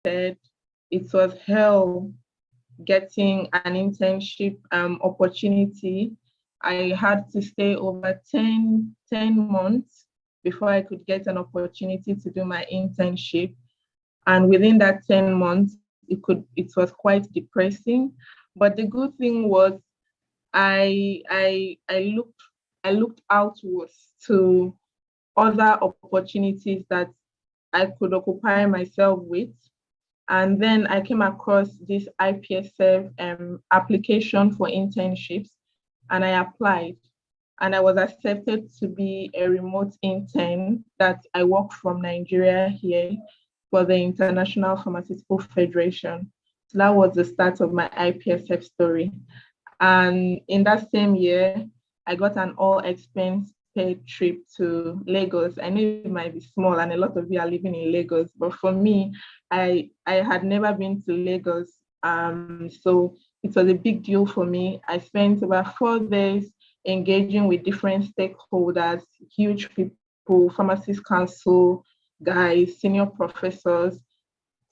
said, it was hell getting an internship opportunity. I had to stay over 10 months before I could get an opportunity to do my internship. And within that 10 months, it was quite depressing. But the good thing was I looked outwards to other opportunities that I could occupy myself with. And then I came across this IPSF application for internships, and I applied. And I was accepted to be a remote intern that I work from Nigeria here for the International Pharmaceutical Federation. So that was the start of my IPSF story. And in that same year, I got an all expense paid trip to Lagos. I know it might be small and a lot of you are living in Lagos, but for me, I had never been to Lagos. So it was a big deal for me. I spent about 4 days engaging with different stakeholders, huge people, pharmacist council guys, senior professors,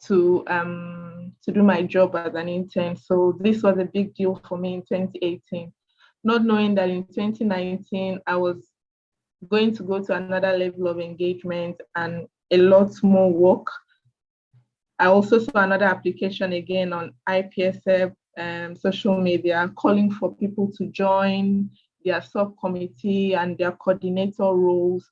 to do my job as an intern. So this was a big deal for me in 2018, not knowing that in 2019 I was going to go to another level of engagement and a lot more work. I also saw another application again on IPSF social media calling for people to join their subcommittee and their coordinator roles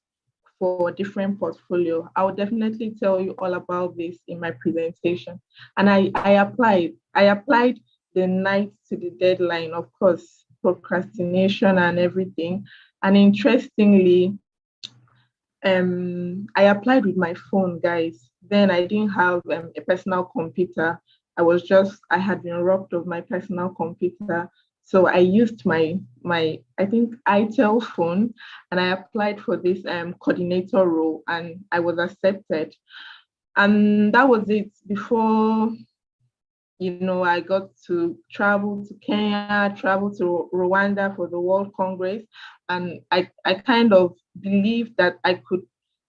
for different portfolio. I will definitely tell you all about this in my presentation. And I applied. I applied the night to the deadline, of course, procrastination and everything. And interestingly, I applied with my phone, guys. Then I didn't have a personal computer. I had been robbed of my personal computer. So I used my I think ITEL phone, and I applied for this coordinator role, and I was accepted. And that was it. Before, I got to travel to Kenya, travel to Rwanda for the World Congress, and I kind of believed that I could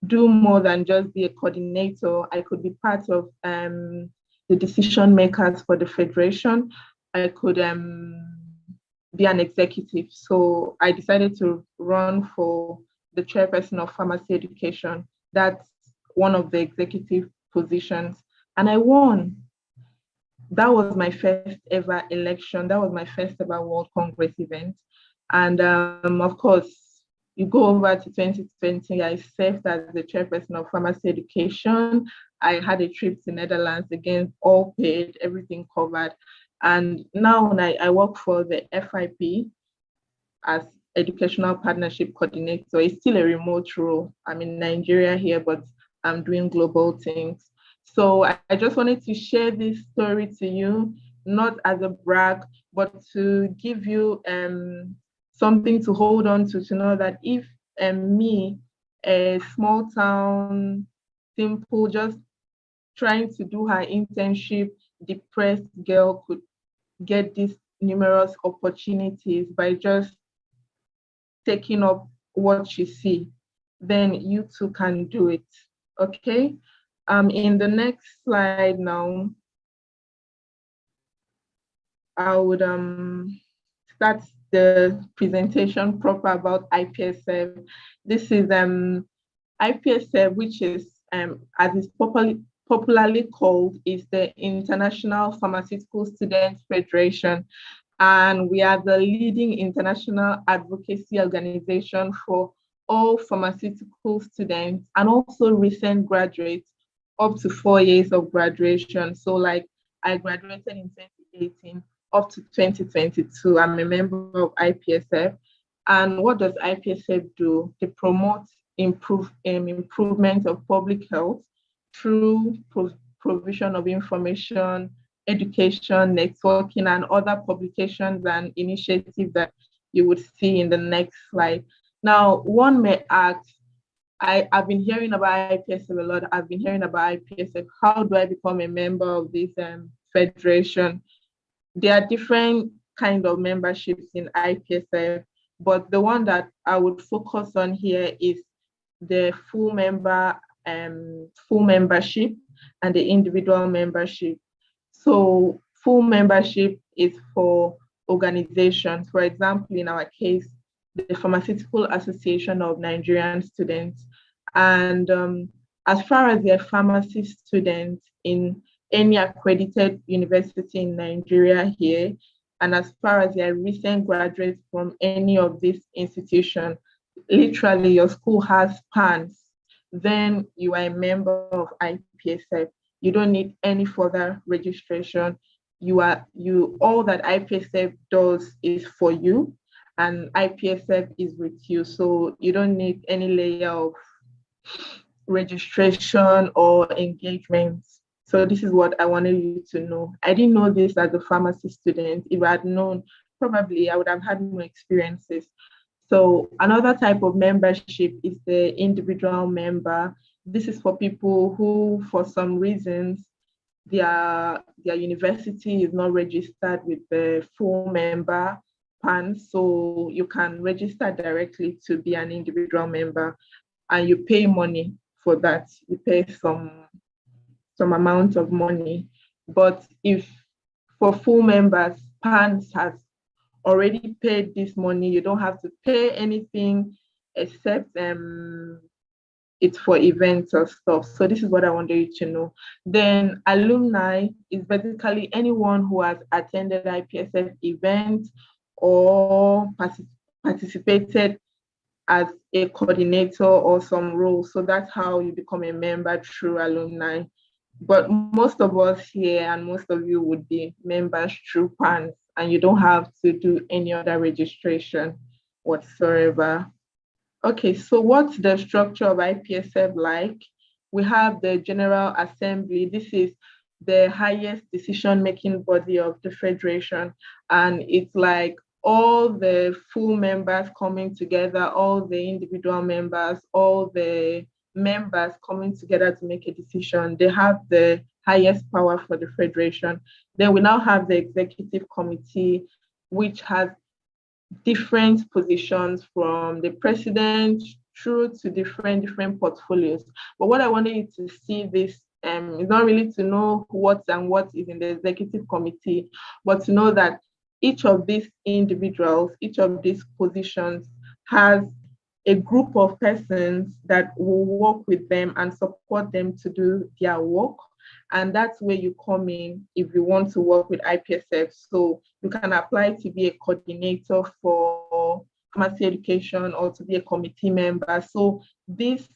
do more than just be a coordinator. I could be part of the decision makers for the federation. I could be an executive. So I decided to run for the chairperson of pharmacy education. That's one of the executive positions. And I won. That was my first ever election. That was my first ever World Congress event. And of course, you go over to 2020, I served as the chairperson of pharmacy education. I had a trip to Netherlands, again, all paid, everything covered. And now I work for the FIP as Educational Partnership Coordinator. It's still a remote role. I'm in Nigeria here, but I'm doing global things. So I just wanted to share this story to you, not as a brag, but to give you something to hold on to know that if me, a small town, simple, just trying to do her internship, depressed girl could get these numerous opportunities by just taking up what you see, then you too can do it. Okay. In the next slide now, I would start the presentation proper about IPSF. This is IPSF, which is as it's popularly called, is the International Pharmaceutical Students Federation. And we are the leading international advocacy organization for all pharmaceutical students and also recent graduates up to 4 years of graduation. So like I graduated in 2018 up to 2022. I'm a member of IPSF. And what does IPSF do? They promote improvement of public health through provision of information, education, networking, and other publications and initiatives that you would see in the next slide. Now, one may ask, I've been hearing about IPSF a lot. I've been hearing about IPSF. How do I become a member of this federation? There are different kind of memberships in IPSF, but the one that I would focus on here is the full membership. and the individual membership. So full membership is for organizations. For example, in our case, the Pharmaceutical Association of Nigerian Students. And as far as they're pharmacy students in any accredited university in Nigeria here, and as far as they're recent graduates from any of these institutions, literally your school has PANs, then you are a member of IPSF. You don't need any further registration. All that IPSF does is for you, and IPSF is with you. So you don't need any layer of registration or engagement. So this is what I wanted you to know. I didn't know this as a pharmacy student. If I had known, probably I would have had more experiences. So another type of membership is the individual member. This is for people who, for some reasons, their university is not registered with the full member PAN. So you can register directly to be an individual member, and you pay money for that. You pay some amount of money. But if for full members, PANS has already paid this money, you don't have to pay anything except it's for events or stuff. So this is what I wanted you to know. Then alumni is basically anyone who has attended IPSF events or participated as a coordinator or some role. So that's how you become a member through alumni. But most of us here and most of you would be members through PANS, and you don't have to do any other registration whatsoever. Okay, so what's the structure of IPSF like? We have the General Assembly. This is the highest decision-making body of the Federation, and it's like all the full members coming together, all the individual members, all the members coming together to make a decision. They have the highest power for the Federation. Then we now have the Executive Committee, which has different positions from the president through to different portfolios. But what I wanted you to see this is not really to know what is in the Executive Committee, but to know that each of these individuals, each of these positions has a group of persons that will work with them and support them to do their work. And that's where you come in if you want to work with IPSF. So you can apply to be a coordinator for pharmacy education or to be a committee member. So these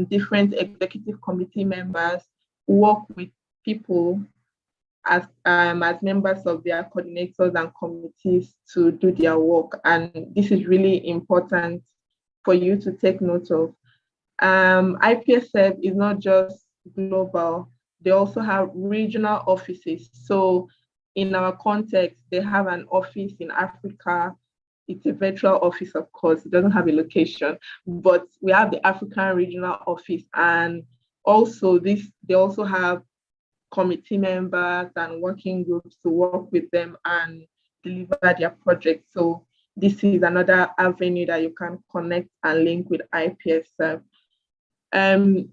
different executive committee members work with people as members of their coordinators and committees to do their work. And this is really important for you to take note of. IPSF is not just global, they also have regional offices. So in our context, they have an office in Africa. It's a virtual office, of course, it doesn't have a location, but we have the African regional office. And also they also have committee members and working groups to work with them and deliver their projects. So this is another avenue that you can connect and link with IPSF.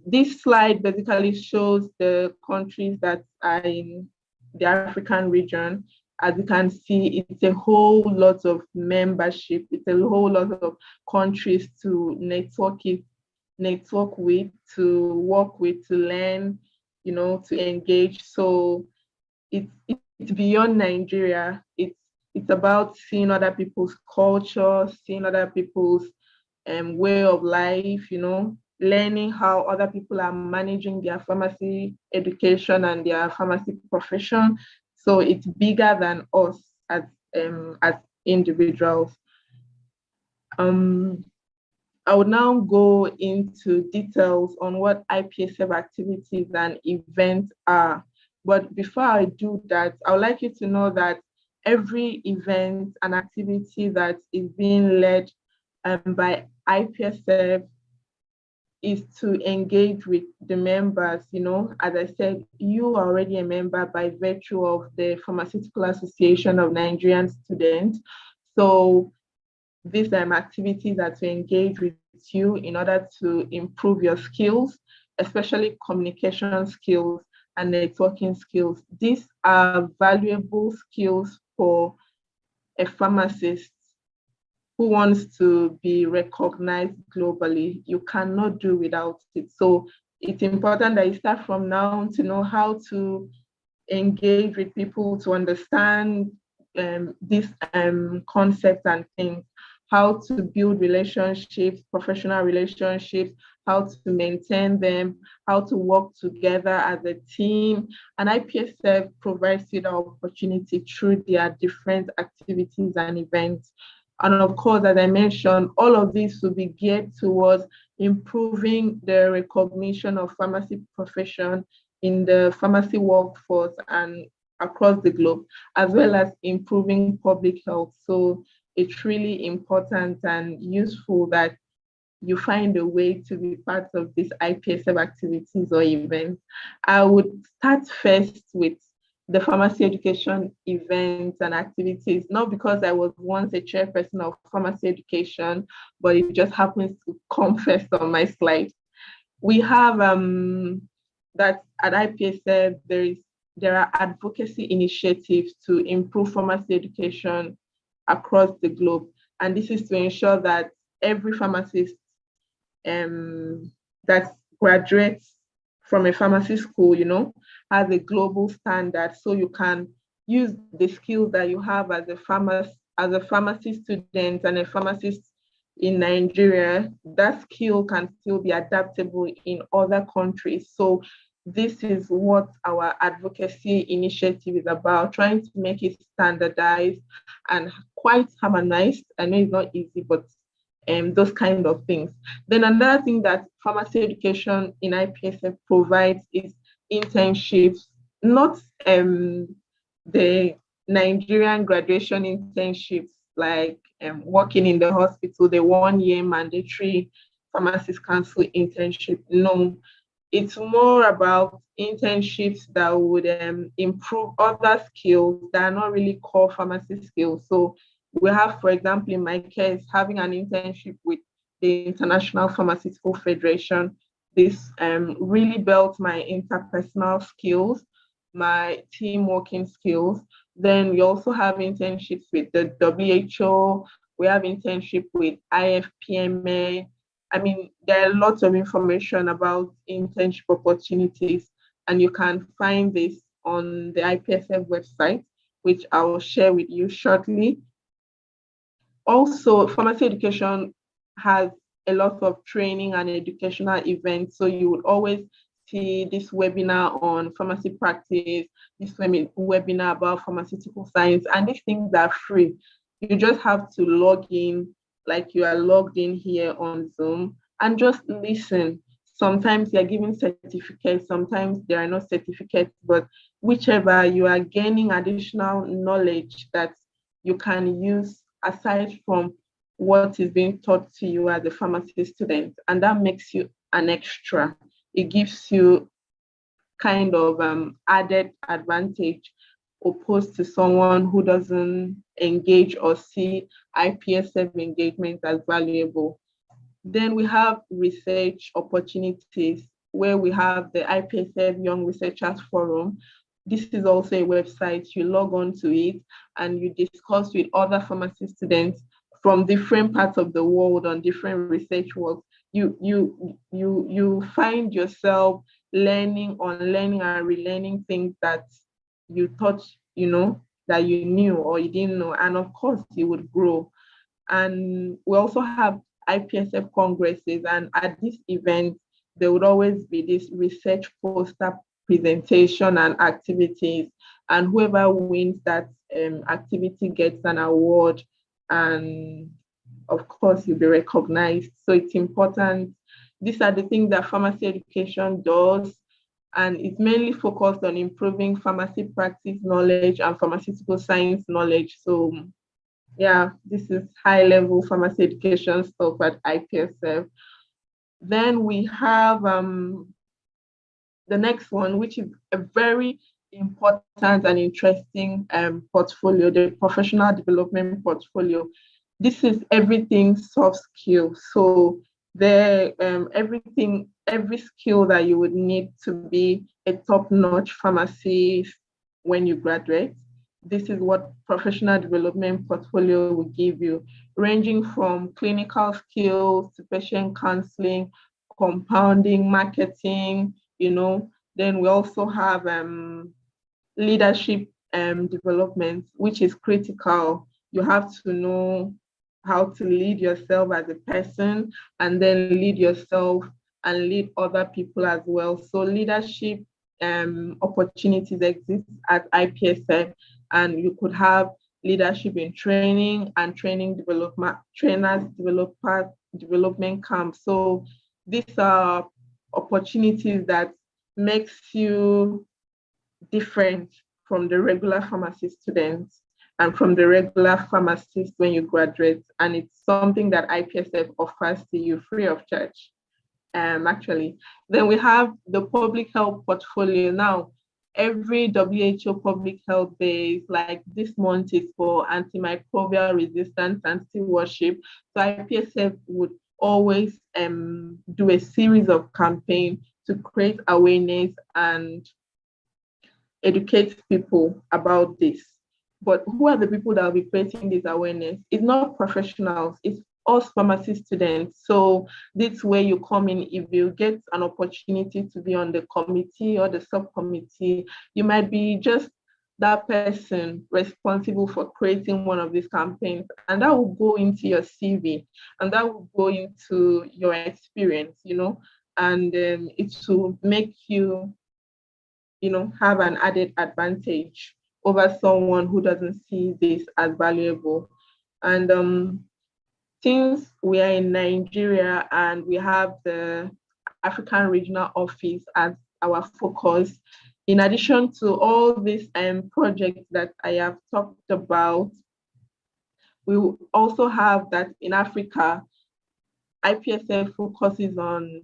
This slide basically shows the countries that are in the African region. As you can see, it's a whole lot of membership. It's a whole lot of countries to network with, to work with, to learn, to engage. So it's beyond Nigeria. It's about seeing other people's culture, seeing other people's way of life, learning how other people are managing their pharmacy education and their pharmacy profession. So it's bigger than us as individuals. I would now go into details on what IPSF activities and events are. But before I do that, I would like you to know that every event and activity that is being led by IPSF is to engage with the members. As I said, you are already a member by virtue of the Pharmaceutical Association of Nigerian Students. So these activities are to engage with you in order to improve your skills, especially communication skills and networking skills. These are valuable skills for a pharmacist who wants to be recognized globally. You cannot do without it. So it's important that you start from now to know how to engage with people, to understand these concepts and things, how to build relationships, professional relationships, how to maintain them, how to work together as a team. And IPSF provides you the opportunity through their different activities and events. And of course, as I mentioned, all of this will be geared towards improving the recognition of pharmacy profession in the pharmacy workforce and across the globe, as well as improving public health. So it's really important and useful that you find a way to be part of these IPSF activities or events. I would start first with the pharmacy education events and activities, not because I was once a chairperson of pharmacy education, but it just happens to come first on my slide. We have that at IPSF, there are advocacy initiatives to improve pharmacy education across the globe. And this is to ensure that every pharmacist that graduates from a pharmacy school, has a global standard. So you can use the skills that you have as a pharmacy student and a pharmacist in Nigeria. That skill can still be adaptable in other countries. So this is what our advocacy initiative is about, trying to make it standardized and quite harmonized. I know it's not easy, but those kind of things. Then another thing that pharmacy education in IPSF provides is internships, not the Nigerian graduation internships, like working in the hospital, the 1 year mandatory pharmacist council internship. No, it's more about internships that would improve other skills that are not really core pharmacy skills. So we have, for example, in my case, having an internship with the International Pharmaceutical Federation. This really built my interpersonal skills, my team working skills. Then we also have internships with the WHO. We have internship with IFPMA. I mean, there are lots of information about internship opportunities, and you can find this on the IPSF website, which I will share with you shortly. Also, pharmacy education has a lot of training and educational events. So you would always see this webinar on pharmacy practice, this webinar about pharmaceutical science, and these things are free. You just have to log in like you are logged in here on Zoom and just listen. Sometimes you're giving certificates, sometimes there are no certificates, but whichever, you are gaining additional knowledge that you can use aside from what is being taught to you as a pharmacy student. And that makes you an extra. It gives you kind of added advantage opposed to someone who doesn't engage or see IPSF engagement as valuable. Then we have research opportunities where we have the IPSF Young Researchers Forum. This is also a website. You log on to it and you discuss with other pharmacy students from different parts of the world on different research work. You find yourself learning, unlearning, and relearning things that you thought that you knew or you didn't know, and of course you would grow. And we also have IPSF congresses, and at this event there would always be this research poster presentation and activities, and whoever wins that activity gets an award, and of course you'll be recognized. So it's important. These are the things that pharmacy education does, and it's mainly focused on improving pharmacy practice knowledge and pharmaceutical science knowledge. So yeah, this is high-level pharmacy education stuff at IPSF. Then we have the next one, which is a very important and interesting portfolio, the professional development portfolio. This is everything soft skills. So everything, every skill that you would need to be a top-notch pharmacist when you graduate. This is what professional development portfolio will give you, ranging from clinical skills to patient counseling, compounding, marketing, Then we also have leadership development, which is critical. You have to know how to lead yourself as a person, and then lead yourself and lead other people as well. So leadership opportunities exist at IPSF, and you could have leadership in training and development camps. So these are opportunities that makes you different from the regular pharmacy students and from the regular pharmacist when you graduate. And it's something that IPSF offers to you free of charge, actually. Then we have the public health portfolio. Now, every WHO public health day, like this month is for antimicrobial resistance and stewardship. So IPSF would always do a series of campaigns to create awareness and educate people about this. But who are the people that will be creating this awareness? It's not professionals, it's us pharmacy students. So this way you come in, if you get an opportunity to be on the committee or the subcommittee, you might be just that person responsible for creating one of these campaigns, and that will go into your CV, and that will go into your experience, and it will make you have an added advantage over someone who doesn't see this as valuable. And since we are in Nigeria and we have the African Regional Office as our focus, in addition to all these projects that I have talked about, we also have that in Africa, IPSF focuses on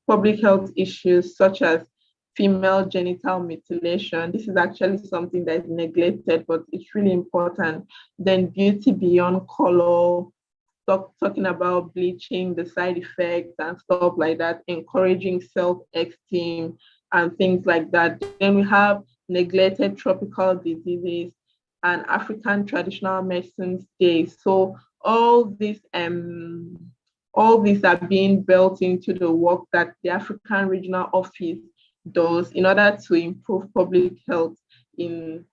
public health issues such as female genital mutilation. This is actually something that is neglected, but it's really important. Then beauty beyond color, talking about bleaching, the side effects and stuff like that, encouraging self-esteem and things like that. Then we have neglected tropical diseases and African traditional medicines days. So all these are being built into the work that the African Regional Office does in order to improve public health in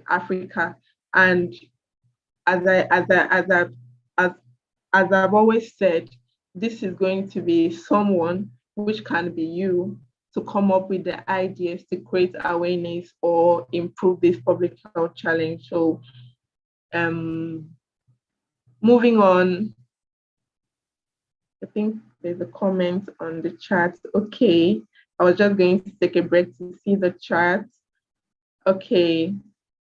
Africa. And as I've always said, this is going to be someone, which can be you, to come up with the ideas to create awareness or improve this public health challenge. So moving on, I think there's a comment on the chat. Okay, I was just going to take a break to see the chat. Okay,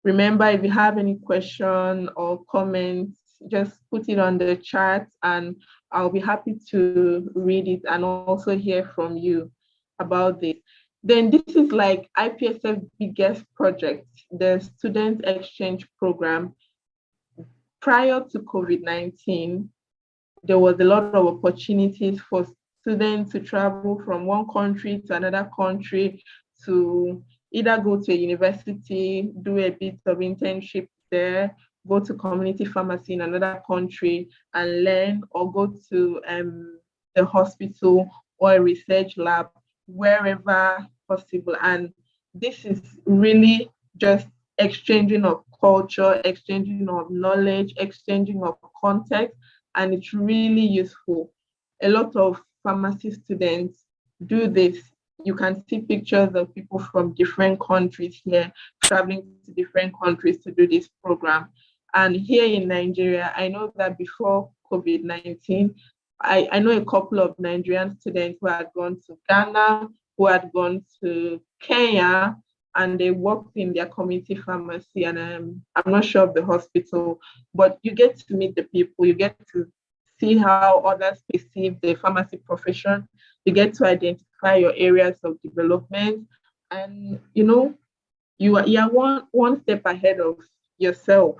remember, if you have any question or comments, just put it on the chat and I'll be happy to read it and also hear from you about this. Then this is like IPSF's biggest project, the student exchange program. Prior to COVID-19, there was a lot of opportunities for students to travel from one country to another country to either go to a university, do a bit of internship there, go to community pharmacy in another country and learn, or go to the hospital or a research lab, wherever possible. And this is really just exchanging of culture, exchanging of knowledge, exchanging of context, and it's really useful. A lot of pharmacy students do this. You can see pictures of people from different countries here, traveling to different countries to do this program. And here in Nigeria, I know that before COVID-19, I know a couple of Nigerian students who had gone to Ghana, who had gone to Kenya, and they worked in their community pharmacy. And I'm not sure of the hospital, but you get to meet the people, you get to see how others perceive the pharmacy profession, you get to identify your areas of development, and you are one step ahead of yourself.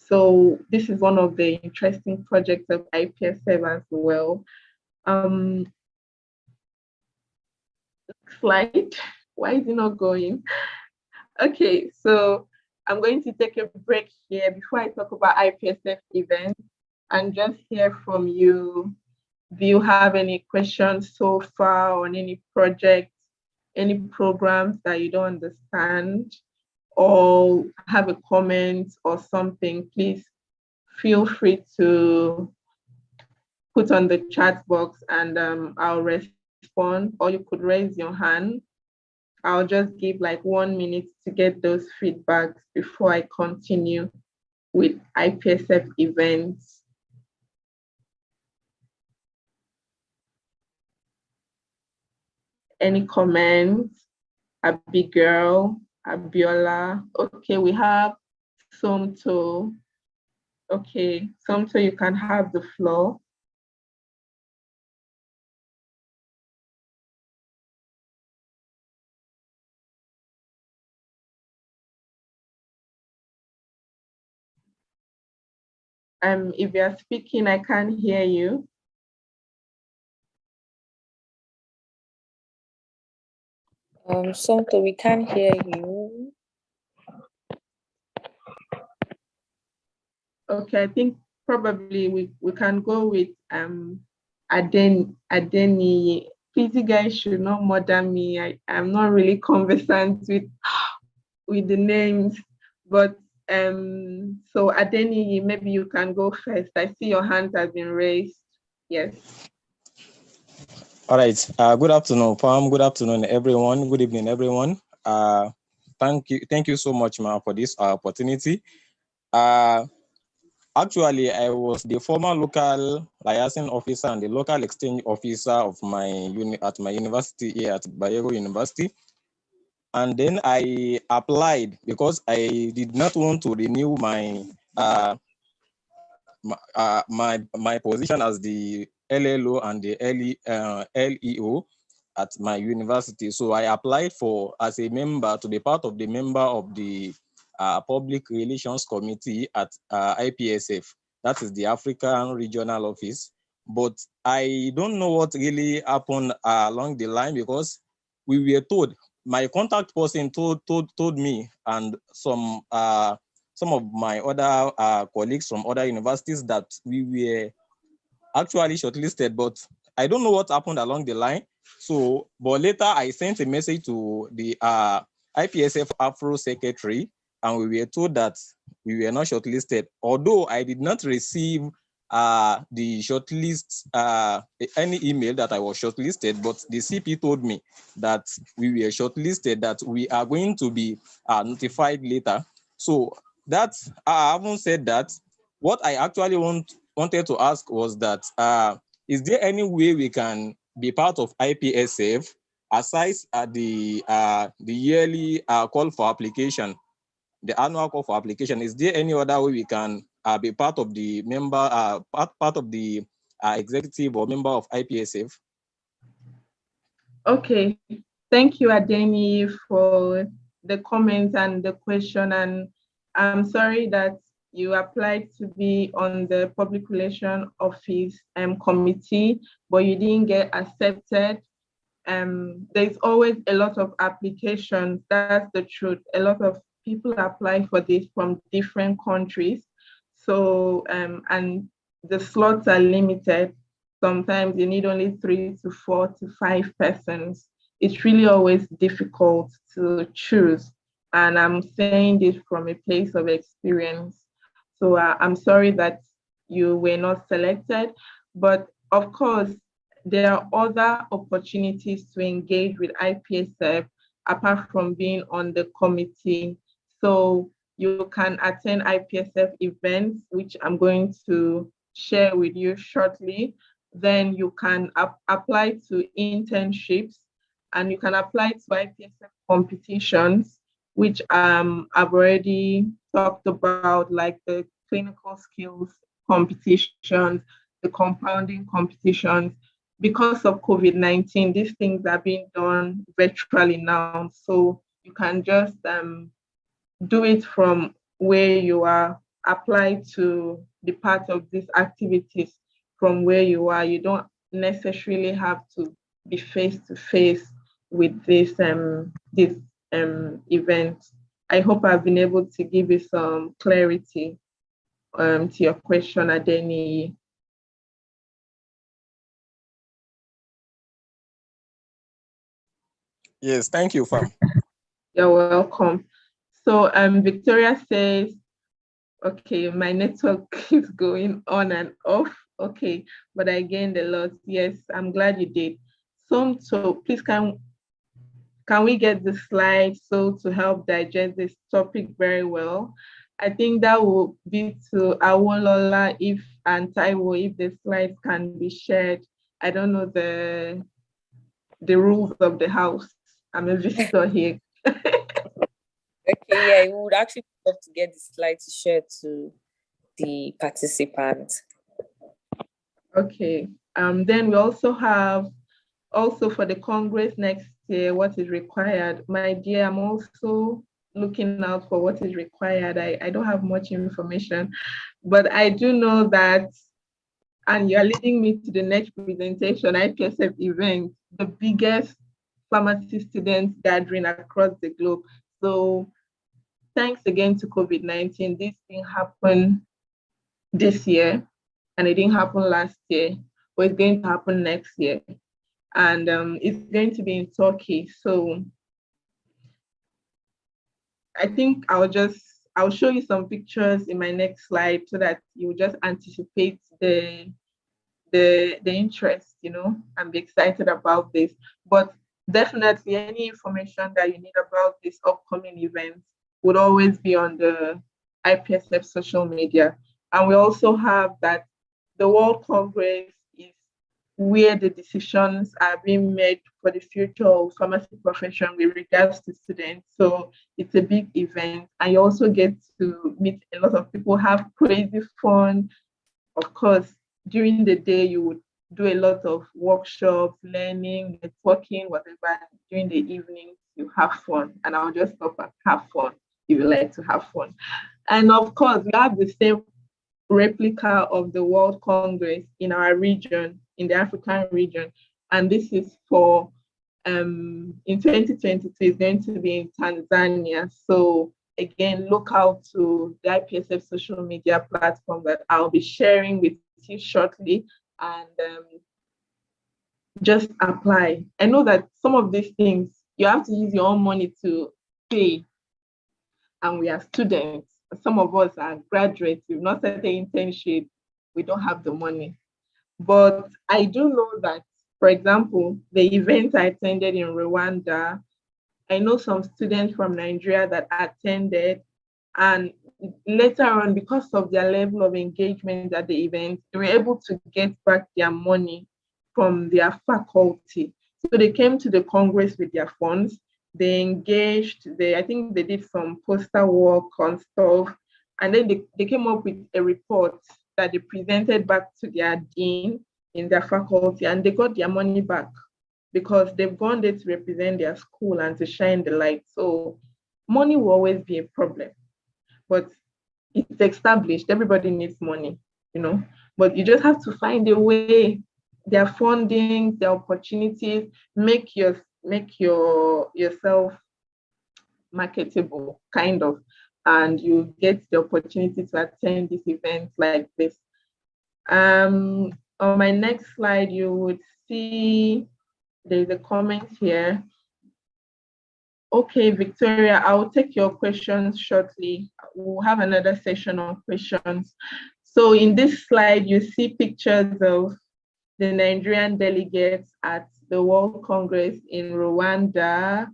So this is one of the interesting projects of IPSF as well. Slide. Why is it not going? Okay, so I'm going to take a break here before I talk about IPSF events and just hear from you. Do you have any questions so far on any projects, any programs that you don't understand, or have a comment or something? Please feel free to put on the chat box and I'll respond, or you could raise your hand. I'll just give like 1 minute to get those feedbacks before I continue with IPSF events. Any comments? Abigail, Abiola. Okay, we have Somto. Okay, Somto, you can have the floor. If you're speaking, I can't hear you. Somto, we can't hear you. Okay, I think probably we can go with Adeni. Please, you guys should not murder me. I'm not really conversant with the names, but so Adeni, maybe you can go first. I see your hand has been raised. Yes. All right. Good afternoon, Pam. Good afternoon, everyone. Good evening, everyone. Thank you so much, ma, for this opportunity. Actually, I was the former local liaison officer and the local exchange officer of at my university here at Bayero University. And then I applied because I did not want to renew my position as the LLO and the LEO at my university. So I applied as a member to be part of the member of the Public Relations Committee at IPSF. That is the African Regional Office. But I don't know what really happened along the line, because we were told, my contact person told me and some of my other colleagues from other universities that we were actually shortlisted, but I don't know what happened along the line. So, but later I sent a message to the IPSF Afro secretary, and we were told that we were not shortlisted. Although I did not receive the shortlist, any email that I was shortlisted, but the CP told me that we were shortlisted, that we are going to be notified later. So that's, I haven't said that. What I actually wanted to ask was that, is there any way we can be part of IPSF aside the yearly call for application, the annual call for application? Is there any other way we can be part of the member, part of the executive or member of IPSF? Okay, thank you, Adeni, for the comment and the question. And I'm sorry that you applied to be on the Public Relations Office committee, but you didn't get accepted. There's always a lot of applications. That's the truth. A lot of people apply for this from different countries. So, and the slots are limited. Sometimes you need only 3 to 4 to 5 persons. It's really always difficult to choose. And I'm saying this from a place of experience. So I'm sorry that you were not selected, but of course, there are other opportunities to engage with IPSF apart from being on the committee. So you can attend IPSF events, which I'm going to share with you shortly. Then you can apply to internships, and you can apply to IPSF competitions, which I've already talked about, like the clinical skills competitions, the compounding competitions. Because of COVID-19, these things are being done virtually now. So you can just do it from where you are apply to be part of these activities from where you are. You don't necessarily have to be face to face with this event. I hope I've been able to give you some clarity to your question, Adeni. Yes, thank you, Fam. You're welcome. So Victoria says, okay, my network keeps going on and off. Okay, but I gained a lot. Yes, I'm glad you did. So please can we get the slides so to help digest this topic very well? I think that will be to Awolola and Taiwo if the slides can be shared. I don't know the rules of the house. I'm a visitor here. Okay, yeah, we would actually love to get the slide to share to the participants. Okay. Then we also have for the Congress next year, what is required. My dear, I'm also looking out for what is required. I don't have much information, but I do know that, and you're leading me to the next presentation, IPSF event, the biggest pharmacy students gathering across the globe. So thanks again to COVID-19, this didn't happen this year, and it didn't happen last year, but it's going to happen next year. And it's going to be in Turkey. So I think I'll show you some pictures in my next slide so that you just anticipate the interest, and be excited about this. But definitely any information that you need about this upcoming event would always be on the IPSF social media. And we also have that the World Congress is where the decisions are being made for the future of pharmacy profession with regards to students. So it's a big event. And you also get to meet a lot of people, have crazy fun. Of course, during the day, you would do a lot of workshops, learning, networking, whatever. During the evening, you have fun. And I'll just stop and have fun if you like to have fun. And of course, we have the same replica of the World Congress in our region, in the African region. And this is for, in 2022, it's going to be in Tanzania. So again, look out to the IPSF social media platform that I'll be sharing with you shortly, and just apply. I know that some of these things, you have to use your own money to pay, and we are students. Some of us are graduates, we've not started internship, we don't have the money. But I do know that, for example, the event I attended in Rwanda, I know some students from Nigeria that attended, and later on, because of their level of engagement at the event, they were able to get back their money from their faculty. So they came to the Congress with their funds, they engaged, I think they did some poster work on stuff, and then they came up with a report that they presented back to their dean in their faculty, and they got their money back because they've gone there to represent their school and to shine the light. So money will always be a problem, but it's established, everybody needs money, but you just have to find a way, their funding, their opportunities, make yourself marketable, kind of, and you get the opportunity to attend these events like this. On my next slide, you would see there's a comment here. Okay, Victoria, I will take your questions shortly. We'll have another session on questions. So in this slide, you see pictures of the Nigerian delegates at the World Congress in Rwanda.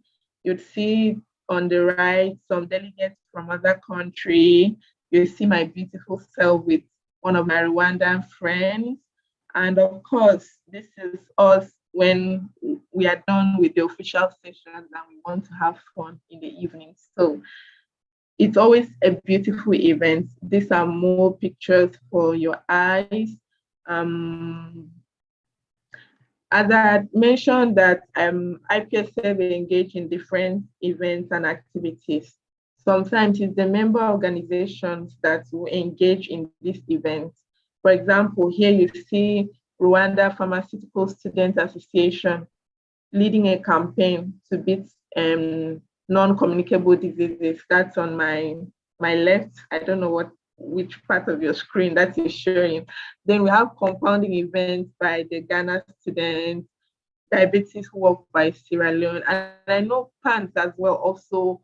You'd see on the right some delegates from other countries. You see my beautiful self with one of my Rwandan friends. And of course, this is us when we are done with the official sessions and we want to have fun in the evening. So it's always a beautiful event. These are more pictures for your eyes. As I had mentioned that IPSF engage in different events and activities. sometimes it's the member organizations that will engage in this event. For example, here you see Rwanda Pharmaceutical Student Association leading a campaign to beat non-communicable diseases. That's on my left. I don't know which part of your screen that is showing. Then we have compounding events by the Ghana students, Diabetes Walk by Sierra Leone. And I know PANS as well also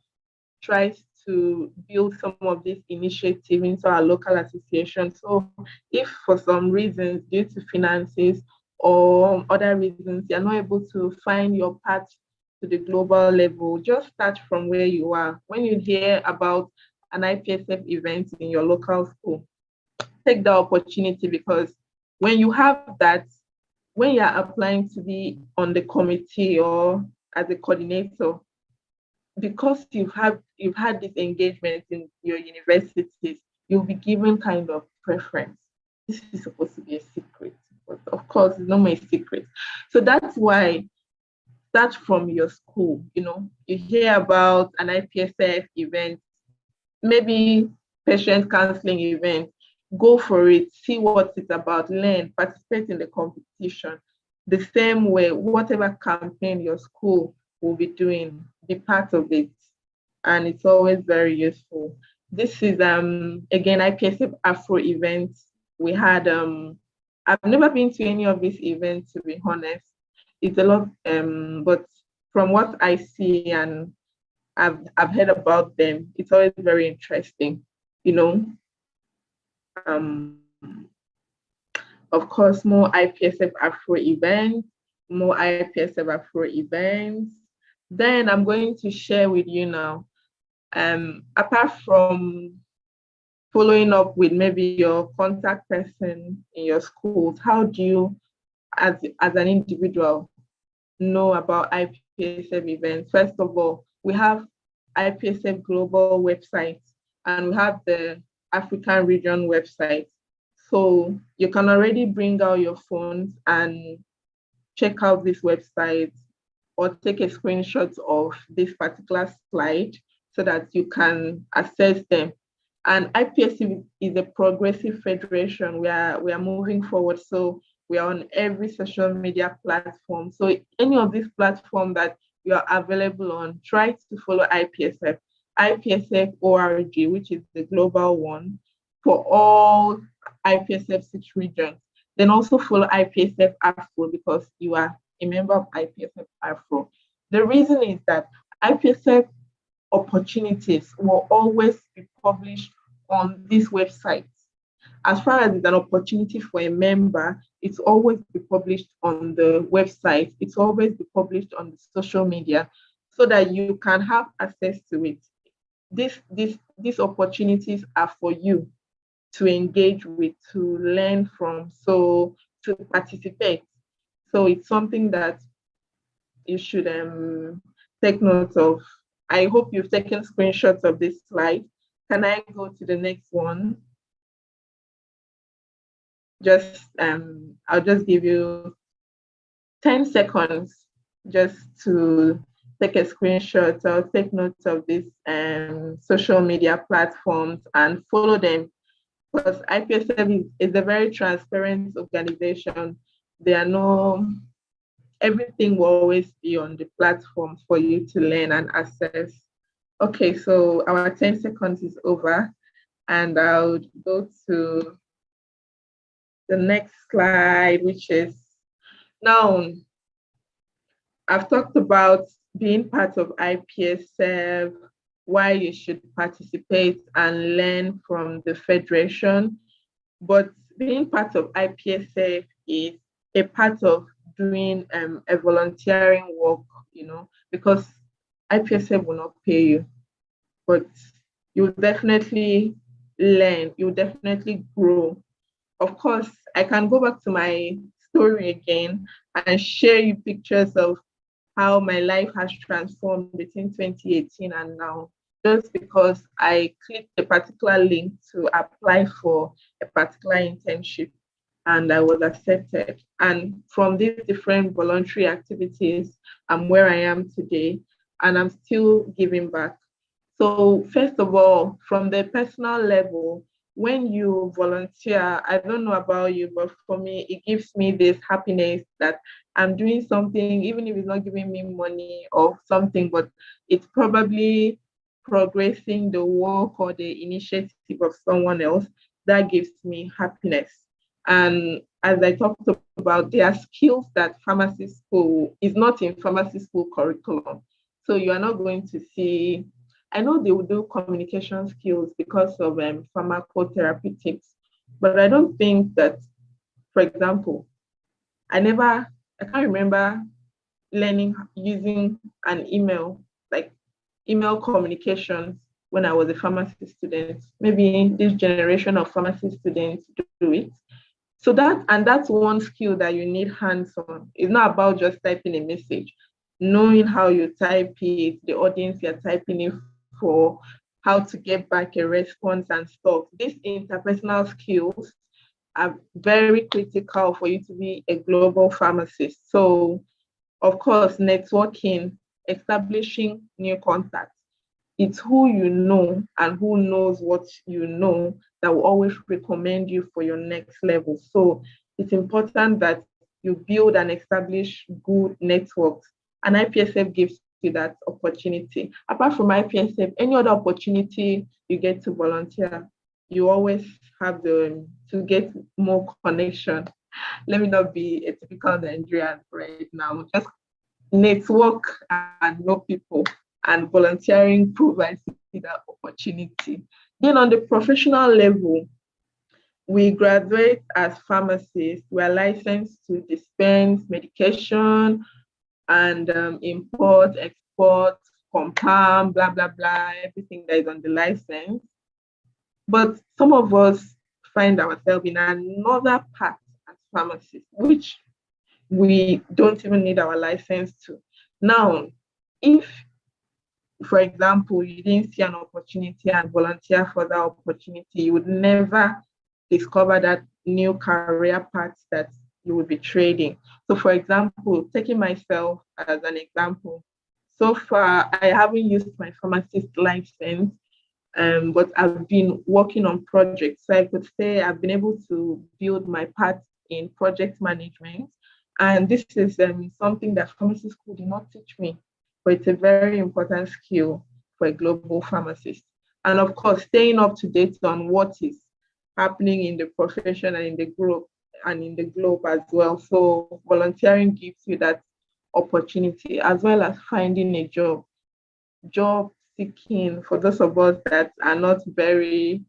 tries to build some of these initiatives into our local association. So if for some reasons, due to finances or other reasons, you're not able to find your path to the global level, just start from where you are. When you hear about an IPSF event in your local school, take the opportunity, because when you have that, when you're applying to be on the committee or as a coordinator, because you've had this engagement in your universities, you'll be given kind of preference. This is supposed to be a secret, but of course, it's not my secret. So that's why start from your school. You hear about an IPSF event, maybe patient counseling event, go for it, see what it's about, learn, participate in the competition. The same way, whatever campaign your school will be doing, be part of it. And it's always very useful. This is again IPSF Afro events. We had I've never been to any of these events, to be honest. It's a lot, but from what I see and I've heard about them, it's always very interesting. Of course, more IPSF Afro events, more IPSF Afro events. Then I'm going to share with you now, apart from following up with maybe your contact person in your schools, how do you, as an individual, know about IPSF events? First of all, we have IPSF Global website and we have the African region website. So you can already bring out your phones and check out this website or take a screenshot of this particular slide so that you can access them. And IPSF is a progressive federation. We are moving forward. So we are on every social media platform. So any of these platforms that you are available on, try to follow IPSF, IPSF ORG, which is the global one for all IPSF 6 regions. Then also follow IPSF Afro because you are a member of IPSF Afro. The reason is that IPSF opportunities will always be published on this website. As far as it's an opportunity for a member, it's always be published on the website. It's always be published on the social media so that you can have access to it. These opportunities are for you to engage with, to learn from, so to participate. So it's something that you should take note of. I hope you've taken screenshots of this slide. Can I go to the next one? I'll just give you 10 seconds just to take a screenshot or take notes of these social media platforms and follow them, because IPSF is a very transparent organization. Everything will always be on the platform for you to learn and access. Okay, so our 10 seconds is over, and I'll go to the next slide, which is now I've talked about being part of IPSF, why you should participate and learn from the federation. But being part of IPSF is a part of doing a volunteering work, because IPSF will not pay you, but you'll definitely learn, you'll definitely grow. Of course, I can go back to my story again and share you pictures of how my life has transformed between 2018 and now, just because I clicked a particular link to apply for a particular internship and I was accepted. And from these different voluntary activities, I'm where I am today and I'm still giving back. So first of all, from the personal level, when you volunteer, I don't know about you, but for me, it gives me this happiness that I'm doing something, even if it's not giving me money or something, but it's probably progressing the work or the initiative of someone else. That gives me happiness. And as I talked about, there are skills that pharmacy school is not in pharmacy school curriculum. So you are not going to see, I know they will do communication skills because of pharmacotherapeutics, but I don't think that, for example, I can't remember learning using an email, like email communications when I was a pharmacy student. Maybe this generation of pharmacy students do it. So that's one skill that you need hands-on. It's not about just typing a message, knowing how you type it, the audience you're typing it for, how to get back a response and stuff. These interpersonal skills are very critical for you to be a global pharmacist. So, of course, networking, establishing new contacts. It's who you know and who knows what you know that will always recommend you for your next level. So it's important that you build and establish good networks. And IPSF gives you that opportunity. Apart from IPSF, any other opportunity you get to volunteer, you always have to get more connection. Let me not be a typical Nigerian right now. Just network and know people, and volunteering provides that opportunity. Then on the professional level, we graduate as pharmacists. We are licensed to dispense medication and import, export, compound, blah, blah, blah, everything that is on the license. But some of us find ourselves in another path as pharmacists, which we don't even need our license to. Now, if, for example, you didn't see an opportunity and volunteer for that opportunity, you would never discover that new career path that you would be trading. So, for example, taking myself as an example, so far I haven't used my pharmacist license, but I've been working on projects. So I could say I've been able to build my path in project management. And this is something that pharmacy school did not teach me, but it's a very important skill for a global pharmacist. And of course, staying up to date on what is happening in the profession and in the group and in the globe as well. So volunteering gives you that opportunity, as well as finding a job. Job seeking, for those of us that are not very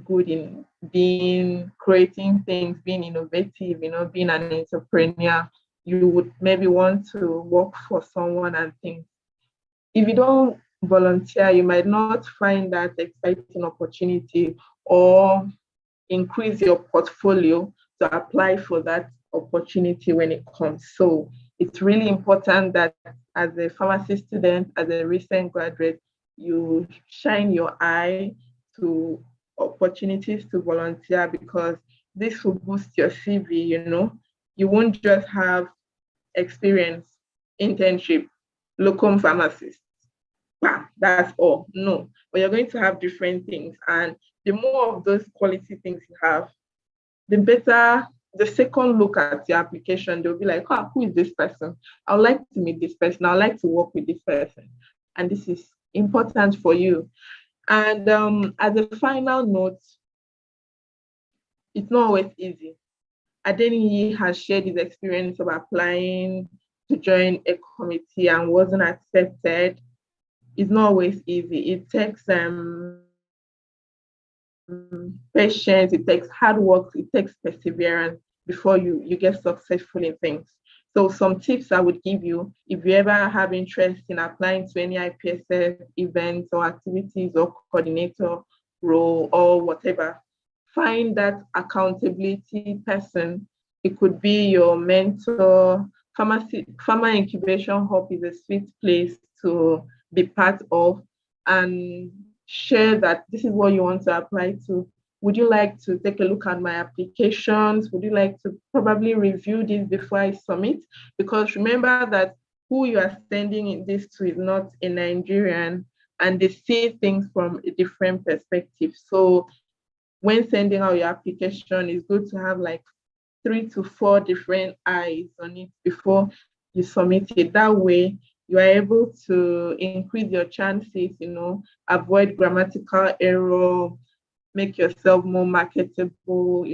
good in creating things, being innovative, being an entrepreneur, you would maybe want to work for someone and things. If you don't volunteer, you might not find that exciting opportunity or increase your portfolio to apply for that opportunity when it comes. So it's really important that as a pharmacy student, as a recent graduate, you shine your eye to opportunities to volunteer, because this will boost your CV. You won't just have experience, internship, locum pharmacist. Bam, that's all. No, but you're going to have different things. And the more of those quality things you have, the better the second look at your application. They'll be like, oh, who is this person? I would like to meet this person. I would like to work with this person. And this is important for you. And as a final note, it's not always easy. Adeniyi has shared his experience of applying to join a committee and wasn't accepted. It's not always easy. It takes patience, it takes hard work, it takes perseverance before you get successful in things. So some tips I would give you, if you ever have interest in applying to any IPSF events or activities or coordinator role or whatever, find that accountability person. It could be your mentor. Pharma Incubation Hub is a sweet place to be part of, and share that this is what you want to apply to. Would you like to take a look at my applications? Would you like to probably review this before I submit? Because remember that who you are sending this to is not a Nigerian, and they see things from a different perspective. So when sending out your application, it's good to have like 3 to 4 different eyes on it before you submit it. That way, you are able to increase your chances, avoid grammatical error, make yourself more marketable,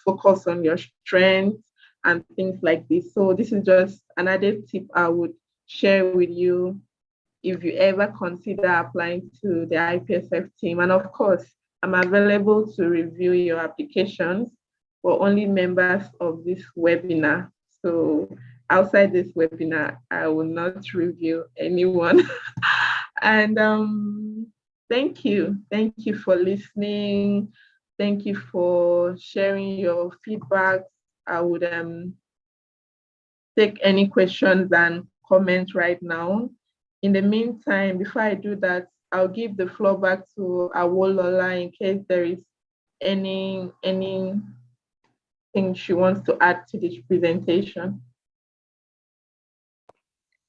focus on your strengths and things like this. So this is just another tip I would share with you if you ever consider applying to the IPSF team. And of course, I'm available to review your applications for only members of this webinar. So outside this webinar, I will not review anyone. And thank you. Thank you for listening. Thank you for sharing your feedback. I would take any questions and comments right now. In the meantime, before I do that, I'll give the floor back to Awolola in case there is anything she wants to add to this presentation.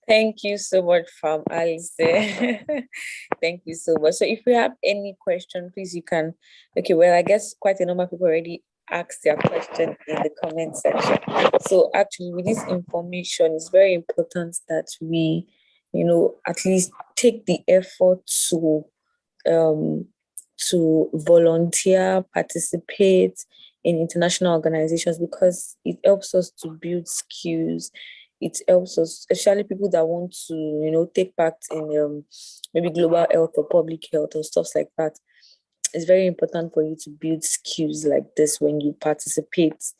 Thank you so much, Farm Alice. Thank you so much. So if you have any question, please, you can. Okay, well, I guess quite a number of people already asked their question in the comment section. So actually, with this information, it's very important that we, at least take the effort to volunteer, participate in international organizations, because it helps us to build skills. It helps us, especially people that want to, take part in maybe global health or public health or stuff like that. It's very important for you to build skills like this when you participate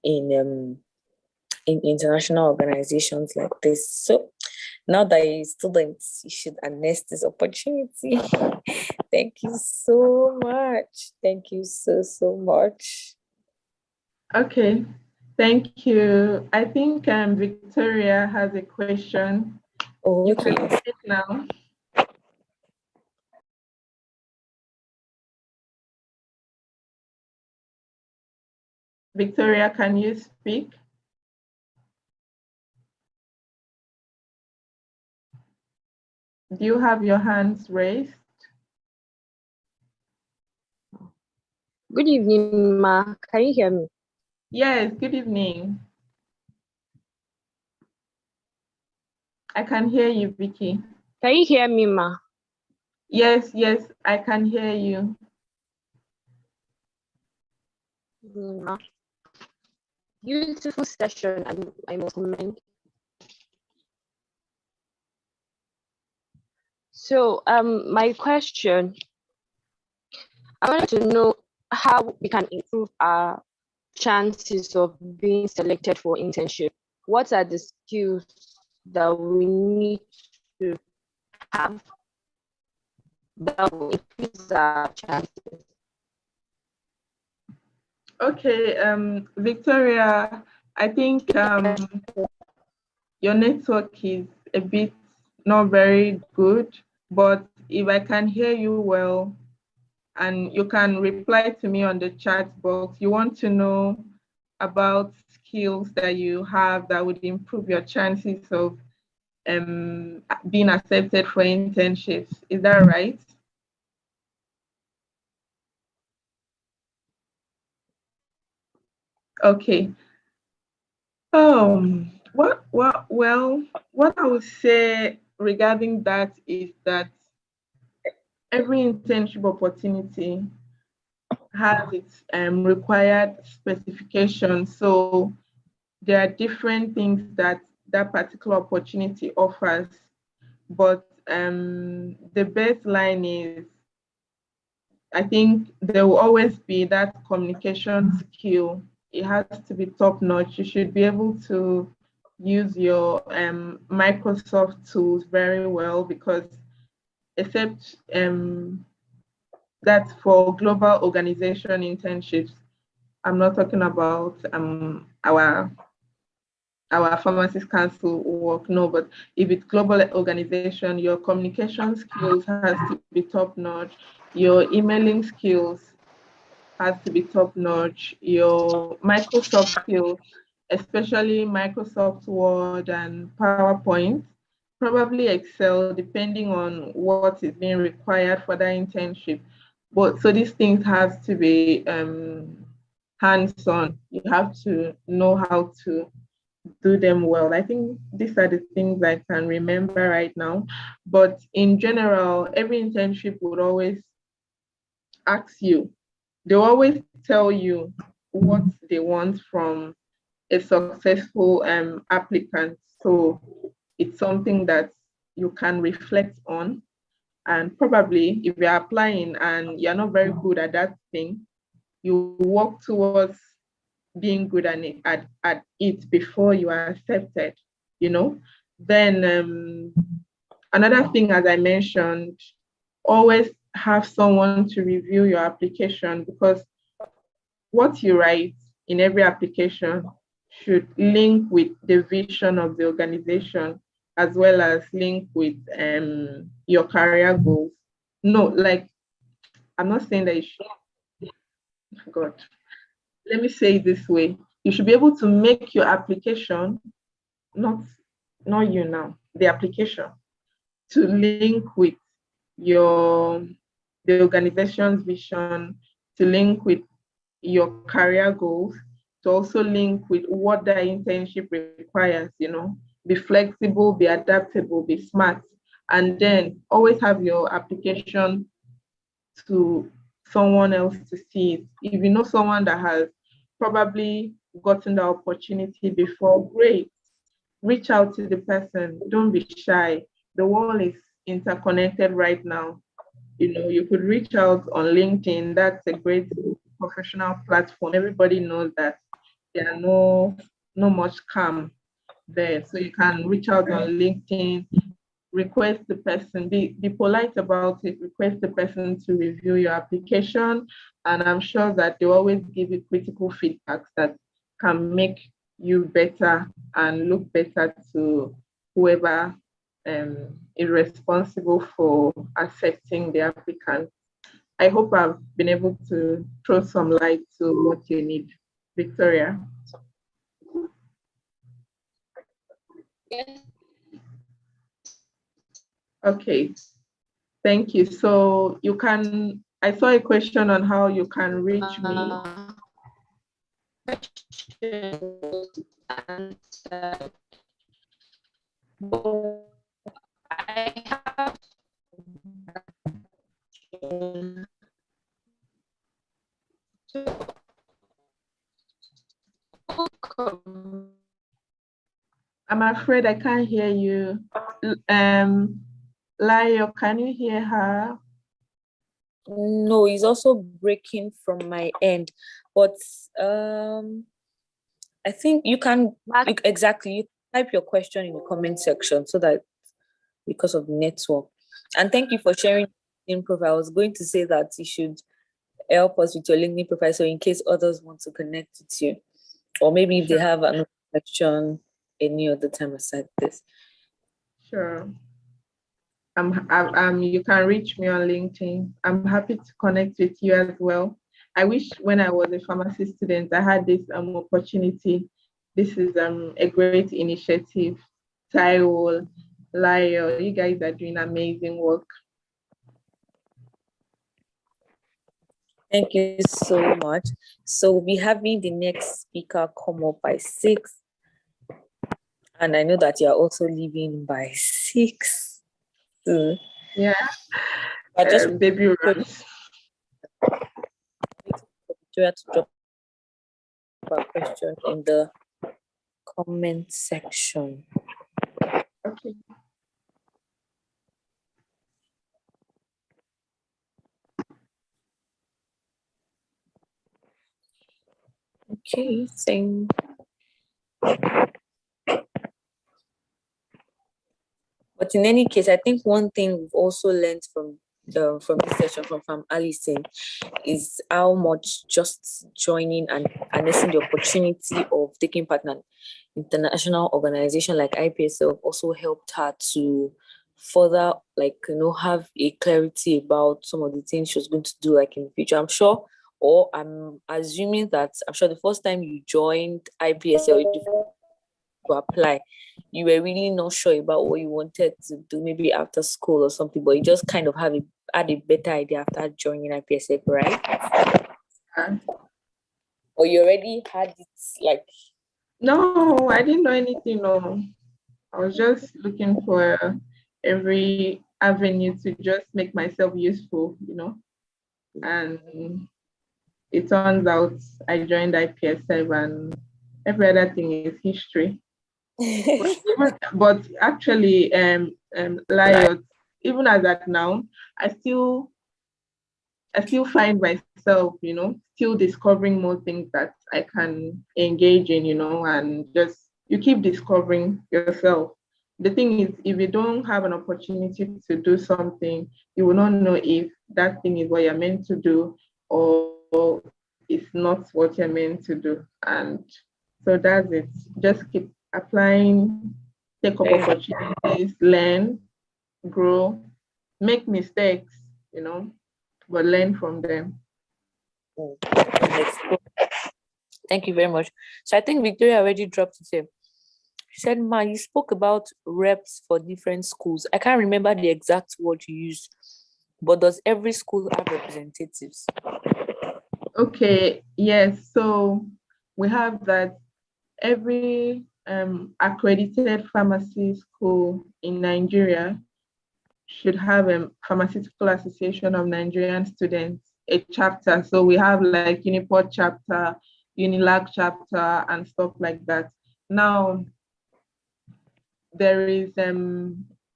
in international organizations like this. So now that you're students, you should harness this opportunity. Thank you so much. Thank you so much. Okay. Thank you. I think Victoria has a question. Oh, you okay. can speak now. Victoria, can you speak? Do you have your hands raised? Good evening, Ma. Can you hear me? Yes, good evening. I can hear you, Vicky. Can you hear me, Ma? Yes, I can hear you. Ma. Beautiful session, I must commend. So, my question, I wanted to know how we can improve our chances of being selected for internship. What are the skills that we need to have that will increase our chances? Okay, Victoria, I think your network is a bit not very good, but if I can hear you well, and you can reply to me on the chat box, you want to know about skills that you have that would improve your chances of being accepted for internships. Is that right? Okay. Well, what I would say regarding that is that every internship opportunity has its required specifications. So there are different things that that particular opportunity offers, but the baseline is, I think there will always be that communication skill. It has to be top notch. You should be able to use your Microsoft tools very well, because except that's for global organization internships. I'm not talking about our pharmacist council work, no, but if it's global organization, your communication skills has to be top notch. Your emailing skills has to be top notch. Your Microsoft skills, especially Microsoft Word and PowerPoint, probably Excel, depending on what is being required for that internship. But so these things have to be hands-on. You have to know how to do them well. I think these are the things I can remember right now. But in general, every internship would always ask you, they'll always tell you what they want from a successful applicant. So it's something that you can reflect on. And probably if you're applying and you're not very good at that thing, you work towards being good at it before you are accepted, you know. Then another thing, as I mentioned, always have someone to review your application, because what you write in every application should link with the vision of the organization, as well as link with your career goals. No, like, I'm not saying that you should, God, let me say it this way. You should be able to make your application, not you now, the application, to link with the organization's vision, to link with your career goals, to also link with what the internship requires, you know. Be flexible, be adaptable, be smart, and then always have your application to someone else to see it. If you know someone that has probably gotten the opportunity before, great. Reach out to the person. Don't be shy. The world is interconnected right now. You know, you could reach out on LinkedIn. That's a great professional platform. Everybody knows that there are no much scam there. So you can reach out on LinkedIn, request the person, be polite about it, request the person to review your application. And I'm sure that they always give you critical feedbacks that can make you better and look better to whoever is responsible for accepting the applicant. I hope I've been able to throw some light to what you need. Victoria? Yes. Okay, thank you. So you can, I saw a question on how you can reach me. I have I'm afraid I can't hear you. Layo, can you hear her? No, it's also breaking from my end. But I think you can exactly, you type your question in the comment section so that, because of the network. And thank you for sharing LinkedIn profile. I was going to say that you should help us with your LinkedIn profile, so in case others want to connect with you, or maybe if they have another question any other time aside this. Sure. You can reach me on LinkedIn. I'm happy to connect with you as well. I wish when I was a pharmacy student, I had this opportunity. This is a great initiative. Taiwo, Lyle, you guys are doing amazing work. Thank you so much. So we'll be having the next speaker come up by 6. And I know that you're also leaving by 6. So, yeah. I just baby runs. To drop a question in the comment section. Okay. Okay, same. But in any case, I think one thing we've also learned from this session from Alison is how much just joining and harnessing the opportunity of taking part in an international organization like IPSF also helped her to further, have a clarity about some of the things she was going to do, like in the future. I'm sure, or I'm assuming that, I'm sure the first time you joined IPSF to apply, you were really not sure about what you wanted to do, maybe after school or something, but you just kind of had a better idea after joining IPSF, right? Or you already had it like... No, I didn't know anything. No, I was just looking for every avenue to just make myself useful, And it turns out I joined IPSF and every other thing is history. But actually, Liot, even as at now, I still find myself, still discovering more things that I can engage in, and just you keep discovering yourself. The thing is, if you don't have an opportunity to do something, you will not know if that thing is what you're meant to do or it's not what you're meant to do. And so that's it. Just keep applying, take up opportunities, learn, grow, make mistakes, but learn from them. Thank you very much. So I think Victoria already dropped it here. She said, Ma, you spoke about reps for different schools. I can't remember the exact word you used, but does every school have representatives? Okay, yes. So we have that every accredited pharmacy school in Nigeria should have a Pharmaceutical Association of Nigerian Students, a chapter. So we have like Uniport chapter, Unilag chapter, and stuff like that. Now, there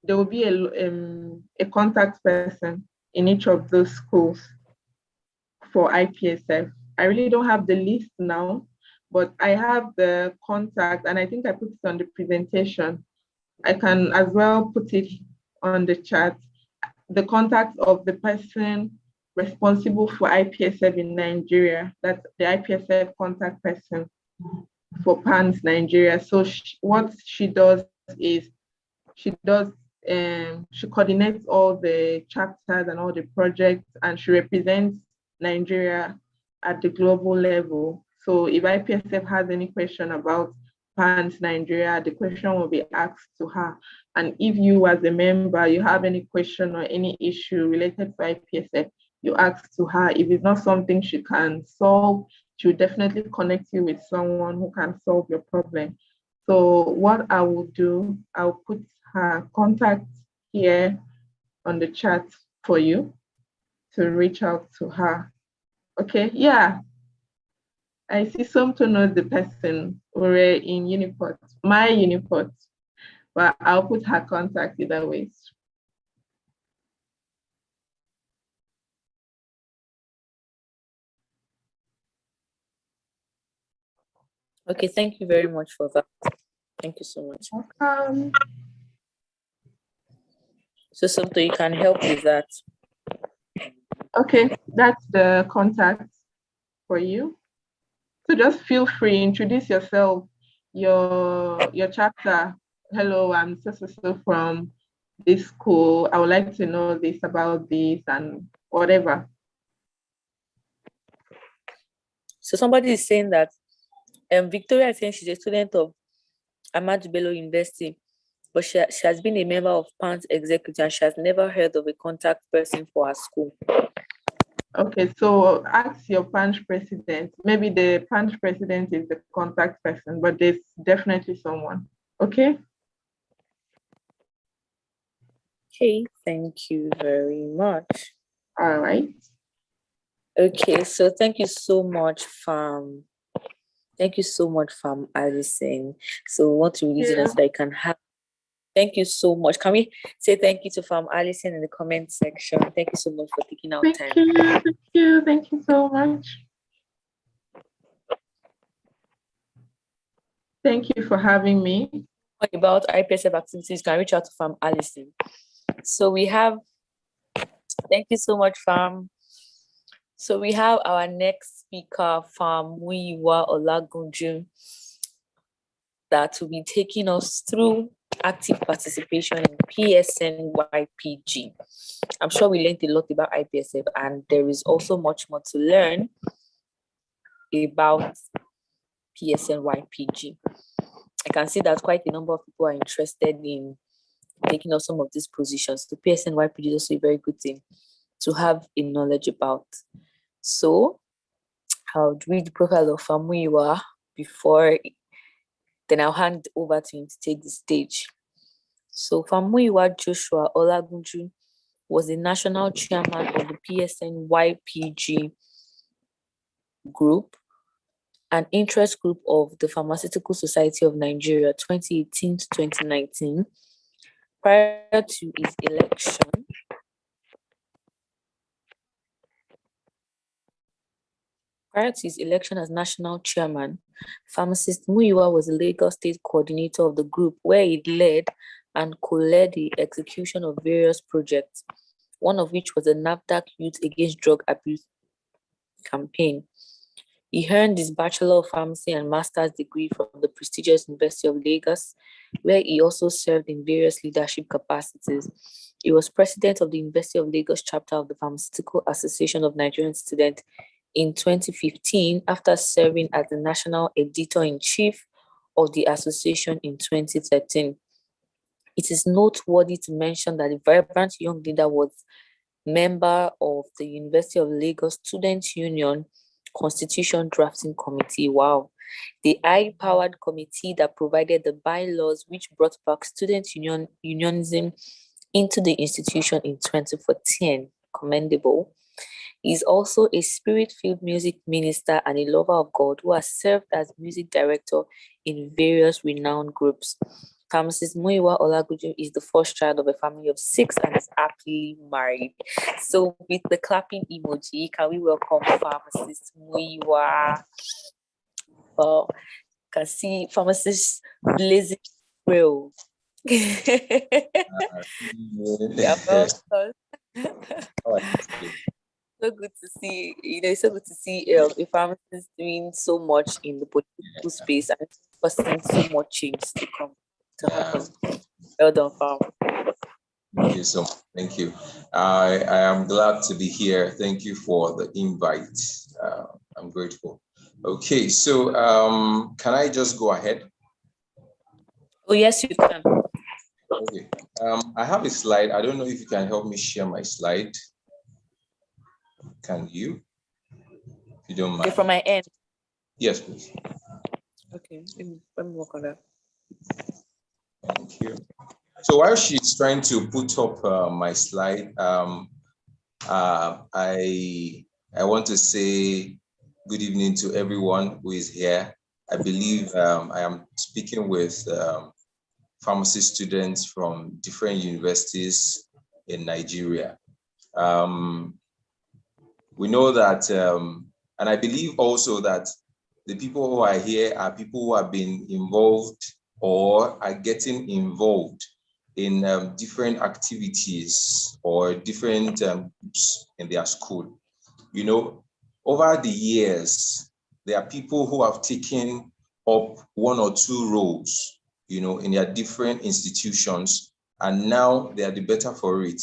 will be a contact person in each of those schools for IPSF. I really don't have the list now, but I have the contact, and I think I put it on the presentation. I can as well put it on the chat. The contact of the person responsible for IPSF in Nigeria. That's the IPSF contact person for PANS Nigeria. So what she does is she coordinates all the chapters and all the projects, and she represents Nigeria at the global level. So if IPSF has any question about PANS Nigeria, the question will be asked to her. And if you as a member, you have any question or any issue related to IPSF, you ask to her. If it's not something she can solve, she will definitely connect you with someone who can solve your problem. So what I will do, I'll put her contact here on the chat for you to reach out to her. Okay, yeah. I see some to know the person we're in Uniport, my Uniport, but I'll put her contact either way. Okay, thank you very much for that. Thank you so much. So something you can help with that. Okay, that's the contact for you. So just feel free, introduce yourself, your chapter. Hello, I'm so from this school. I would like to know this about this and whatever. So somebody is saying that Victoria is saying she's a student of Ahmadu Bello University, but she has been a member of PANS executive and she has never heard of a contact person for her school. Okay, so ask your PANS president. Maybe the PANS president is the contact person, but there's definitely someone. Okay? Okay, thank you very much. All right. Okay, so thank you so much, Fam. Thank you so much, Fam Allison. So we want to release it so that I can have. Thank you so much. Can we say thank you to Fam Allison in the comment section? Thank you so much for taking out time. Thank you so much. Thank you for having me. About IPSF activities, you can reach out to Fam Allison. So we have, thank you so much, Fam. So we have our next speaker, Fam Muyiwa Olagunju, that will be taking us through active participation in PSN-YPG. I'm sure we learned a lot about IPSF, and there is also much more to learn about PSN-YPG. I can see that quite a number of people are interested in taking up some of these positions. The PSN-YPG is also a very good thing to have a knowledge about. So I'll read the profile of Famuyiwa before, then I'll hand over to him to take the stage. So Famuyiwa Joshua Olagunju was the national chairman of the PSN-YPG group, an interest group of the Pharmaceutical Society of Nigeria 2018 to 2019. Prior to his election as national chairman, pharmacist Muyiwa was the Lagos State coordinator of the group, where he led and co-led the execution of various projects, one of which was the NAFDAC Youth Against Drug Abuse campaign. He earned his Bachelor of Pharmacy and Master's degree from the prestigious University of Lagos, where he also served in various leadership capacities. He was president of the University of Lagos chapter of the Pharmaceutical Association of Nigerian Students in 2015, after serving as the national editor-in-chief of the association in 2013. It is noteworthy to mention that the vibrant young leader was member of the University of Lagos Student Union Constitution Drafting Committee. Wow. The high-powered committee that provided the bylaws which brought back unionism into the institution in 2014. Commendable. He is also a spirit-filled music minister and a lover of God who has served as music director in various renowned groups. Pharmacist Muyiwa Olagunju is the first child of a family of 6 and is happily married. So with the clapping emoji, can we welcome Pharmacist Muyiwa? Well, you can see Pharmacist blazing real. Yeah, welcome. So good to see, it's so good to see a pharmacist doing so much in the political space and causing so much change to come to happen. Well done, Farm. Thank you so much. Thank you. I am glad to be here. Thank you for the invite. I'm grateful. Okay, so can I just go ahead? Oh, yes, you can. Okay. I have a slide. I don't know if you can help me share my slide. Can you? If you don't mind. Okay, from my end. Yes, please. Okay, let me work on that. Thank you. So while she's trying to put up my slide, I want to say good evening to everyone who is here. I believe I am speaking with pharmacy students from different universities in Nigeria. We know that, and I believe also that the people who are here are people who have been involved or are getting involved in different activities or different groups in their school. You know, over the years, there are people who have taken up 1 or 2 roles, you know, in their different institutions, and now they are the better for it.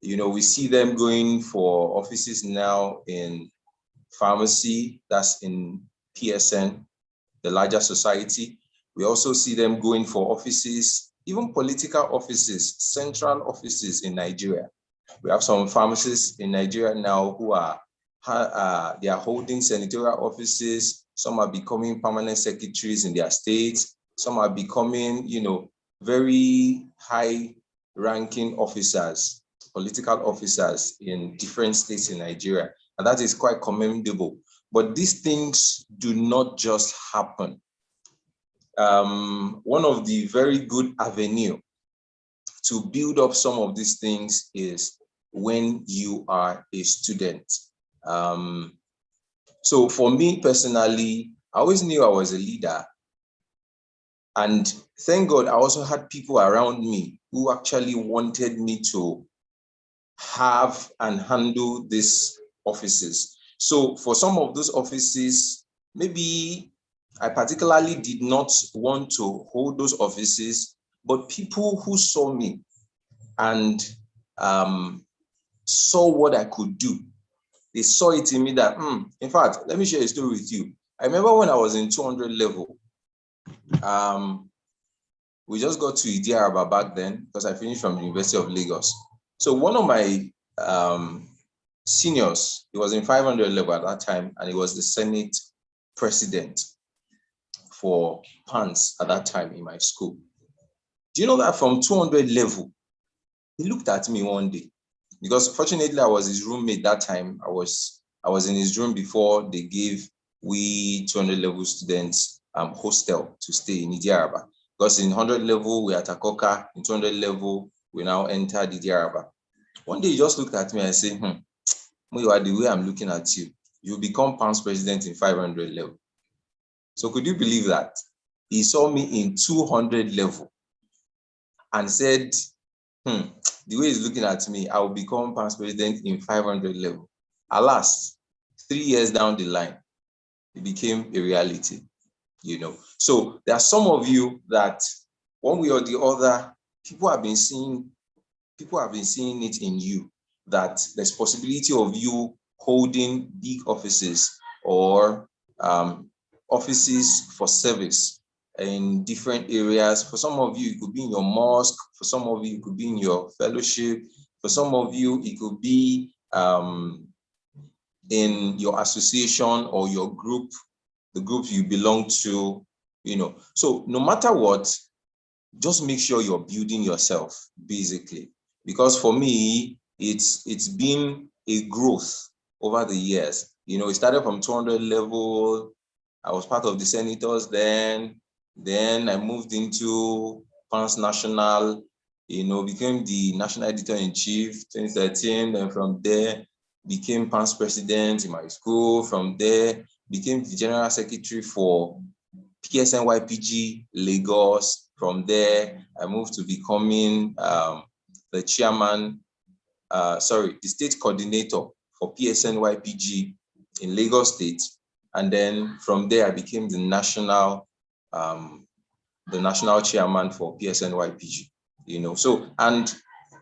You know, we see them going for offices now in pharmacy, that's in PSN, the larger society. We also see them going for offices, even political offices, central offices in Nigeria. We have some pharmacists in Nigeria now who are they are holding senatorial offices. Some are becoming permanent secretaries in their states. Some are becoming, you know, very high-ranking officers, political officers in different states in Nigeria. And that is quite commendable. But these things do not just happen. One of the very good avenue to build up some of these things is when you are a student. So for me personally, I always knew I was a leader. And thank God I also had people around me who actually wanted me to have and handle these offices. So for some of those offices, maybe I particularly did not want to hold those offices, but people who saw me and saw what I could do, they saw it in me that, in fact, let me share a story with you. I remember when I was in 200 level, we just got to Idiaraba back then because I finished from the University of Lagos. So one of my seniors, he was in 500 level at that time, and he was the Senate president for PANS at that time in my school. Do you know that from 200 level, he looked at me one day, because fortunately I was his roommate that time. I was in his room before they gave we 200 level students hostel to stay in Idiaraba. Because in 100 level, we at Akoka, in 200 level, we now entered Idiaraba. One day he just looked at me and said, Muyiwa, the way I'm looking at you, you'll become PANS president in 500 level. So could you believe that? He saw me in 200 level and said, the way he's looking at me, I will become PANS president in 500 level. Alas, 3 years down the line, it became a reality, you know. So there are some of you that one way or the other, people have been seeing it in you, that there's possibility of you holding big offices or offices for service in different areas. For some of you, it could be in your mosque. For some of you, it could be in your fellowship. For some of you, it could be in your association or your group, the group you belong to, you know. So no matter what, just make sure you're building yourself, basically. Because for me, it's been a growth over the years. You know, it started from 200 level. I was part of the senators then. Then I moved into PANS National, you know, became the national editor-in-chief 2013. Then from there, became PANS president in my school. From there, became the general secretary for PSN-YPG Lagos. From there, I moved to becoming the chairman, the state coordinator for PSN-YPG in Lagos State. And then from there, I became the national chairman for PSN-YPG, you know. So, and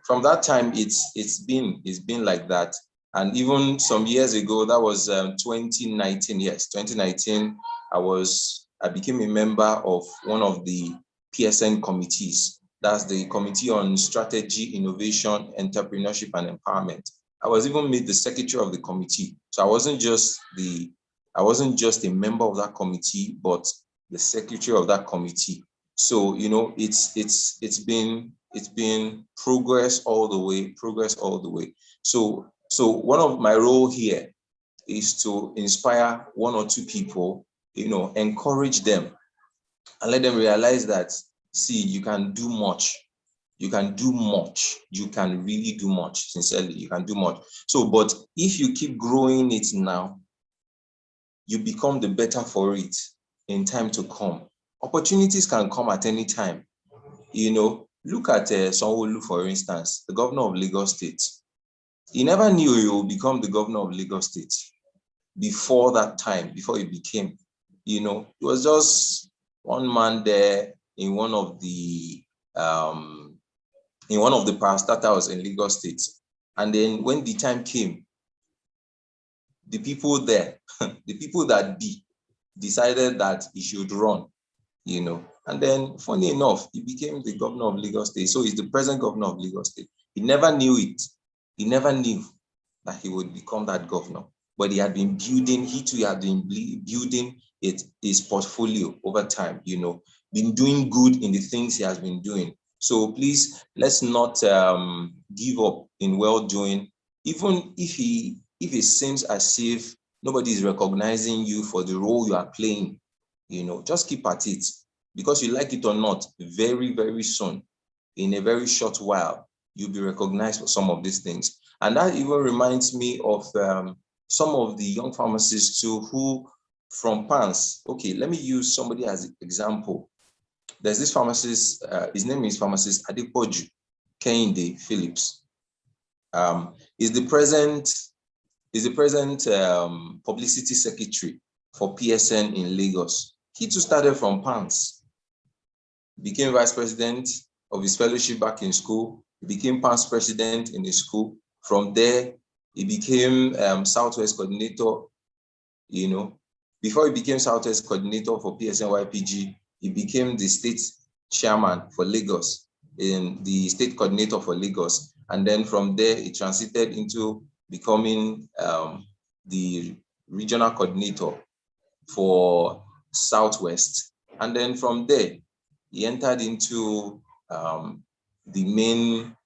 from that time, it's been like that. And even some years ago, that was 2019. Yes, 2019, I became a member of one of the PSN committees. That's the Committee on Strategy, Innovation, Entrepreneurship, and Empowerment. I was even made the secretary of the committee. So I wasn't just a member of that committee, but the secretary of that committee. So, you know, it's been progress all the way. So one of my role here is to inspire one or two people, you know, encourage them and let them realize that, see, you can do much. You can do much. You can really do much. Sincerely, you can do much. So, but if you keep growing it now, you become the better for it in time to come. Opportunities can come at any time. You know, look at Sanwo-Olu, for instance, the governor of Lagos State. He never knew he would become the governor of Lagos State before that time, before he became, you know, he was just one man there in one of the parastatals in Lagos State. And then when the time came, the people there, the people that decided that he should run, you know. And then, funny enough, he became the governor of Lagos State. So he's the present governor of Lagos State. He never knew it. He never knew that he would become that governor. But he had been building, building his portfolio over time, you know, been doing good in the things he has been doing. So please, let's not give up in well-doing. Even if it seems as if nobody is recognizing you for the role you are playing, you know, just keep at it. Because you like it or not, very, very soon, in a very short while, you'll be recognized for some of these things. And that even reminds me of some of the young pharmacists too, who from PANS, okay, let me use somebody as an example. There's this pharmacist, his name is pharmacist Adepoju Kehinde Phillips. He's the present publicity secretary for PSN in Lagos. He too started from PANS, became vice president of his fellowship back in school. He became PANS president in his school. From there, he became Southwest coordinator, you know. Before he became Southwest coordinator for PSN-YPG, he became the state chairman for Lagos, in the state coordinator for Lagos. And then from there, he transited into becoming the regional coordinator for Southwest. And then from there, he entered into the main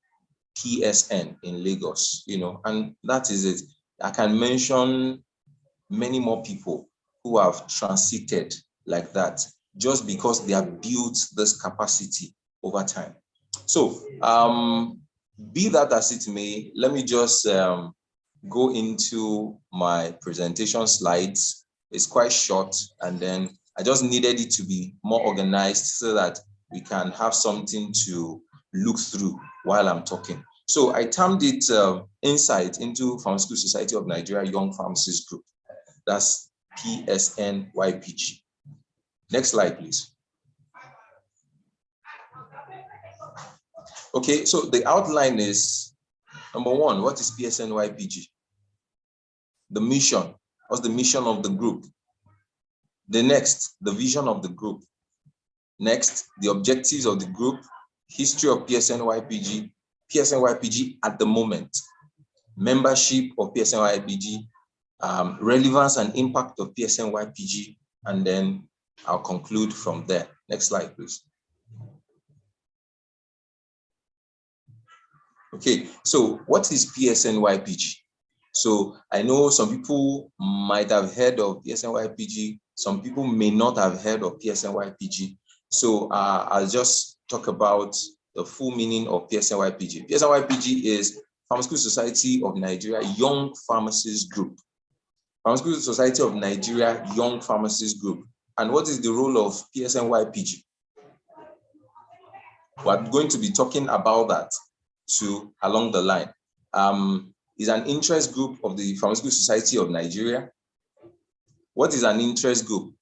PSN in Lagos, and that is it. I can mention many more people who have transited like that just because they have built this capacity over time. So be that as it may, let me just go into my presentation slides. It's quite short, and then I just needed it to be more organized so that we can have something to look through while I'm talking. So I termed it Insight into Pharmaceutical Society of Nigeria Young Pharmacists Group. That's PSN-YPG. Next slide, please. Okay, so the outline is, number one, what is PSN-YPG? The mission. What's the mission of the group? The next, the vision of the group. Next, the objectives of the group, history of PSN-YPG, PSN-YPG at the moment, membership of PSN-YPG, relevance and impact of PSN-YPG, and then I'll conclude from there. Next slide, please. Okay, so what is PSN-YPG? So I know some people might have heard of PSN-YPG, some people may not have heard of PSN-YPG. So I'll just talk about the full meaning of PSN-YPG. PSN-YPG is Pharmaceutical Society of Nigeria Young Pharmacists Group. Pharmaceutical Society of Nigeria Young Pharmacists Group. And what is the role of PSN-YPG? We're going to be talking about that too along the line. Is an interest group of the Pharmaceutical Society of Nigeria. What is an interest group?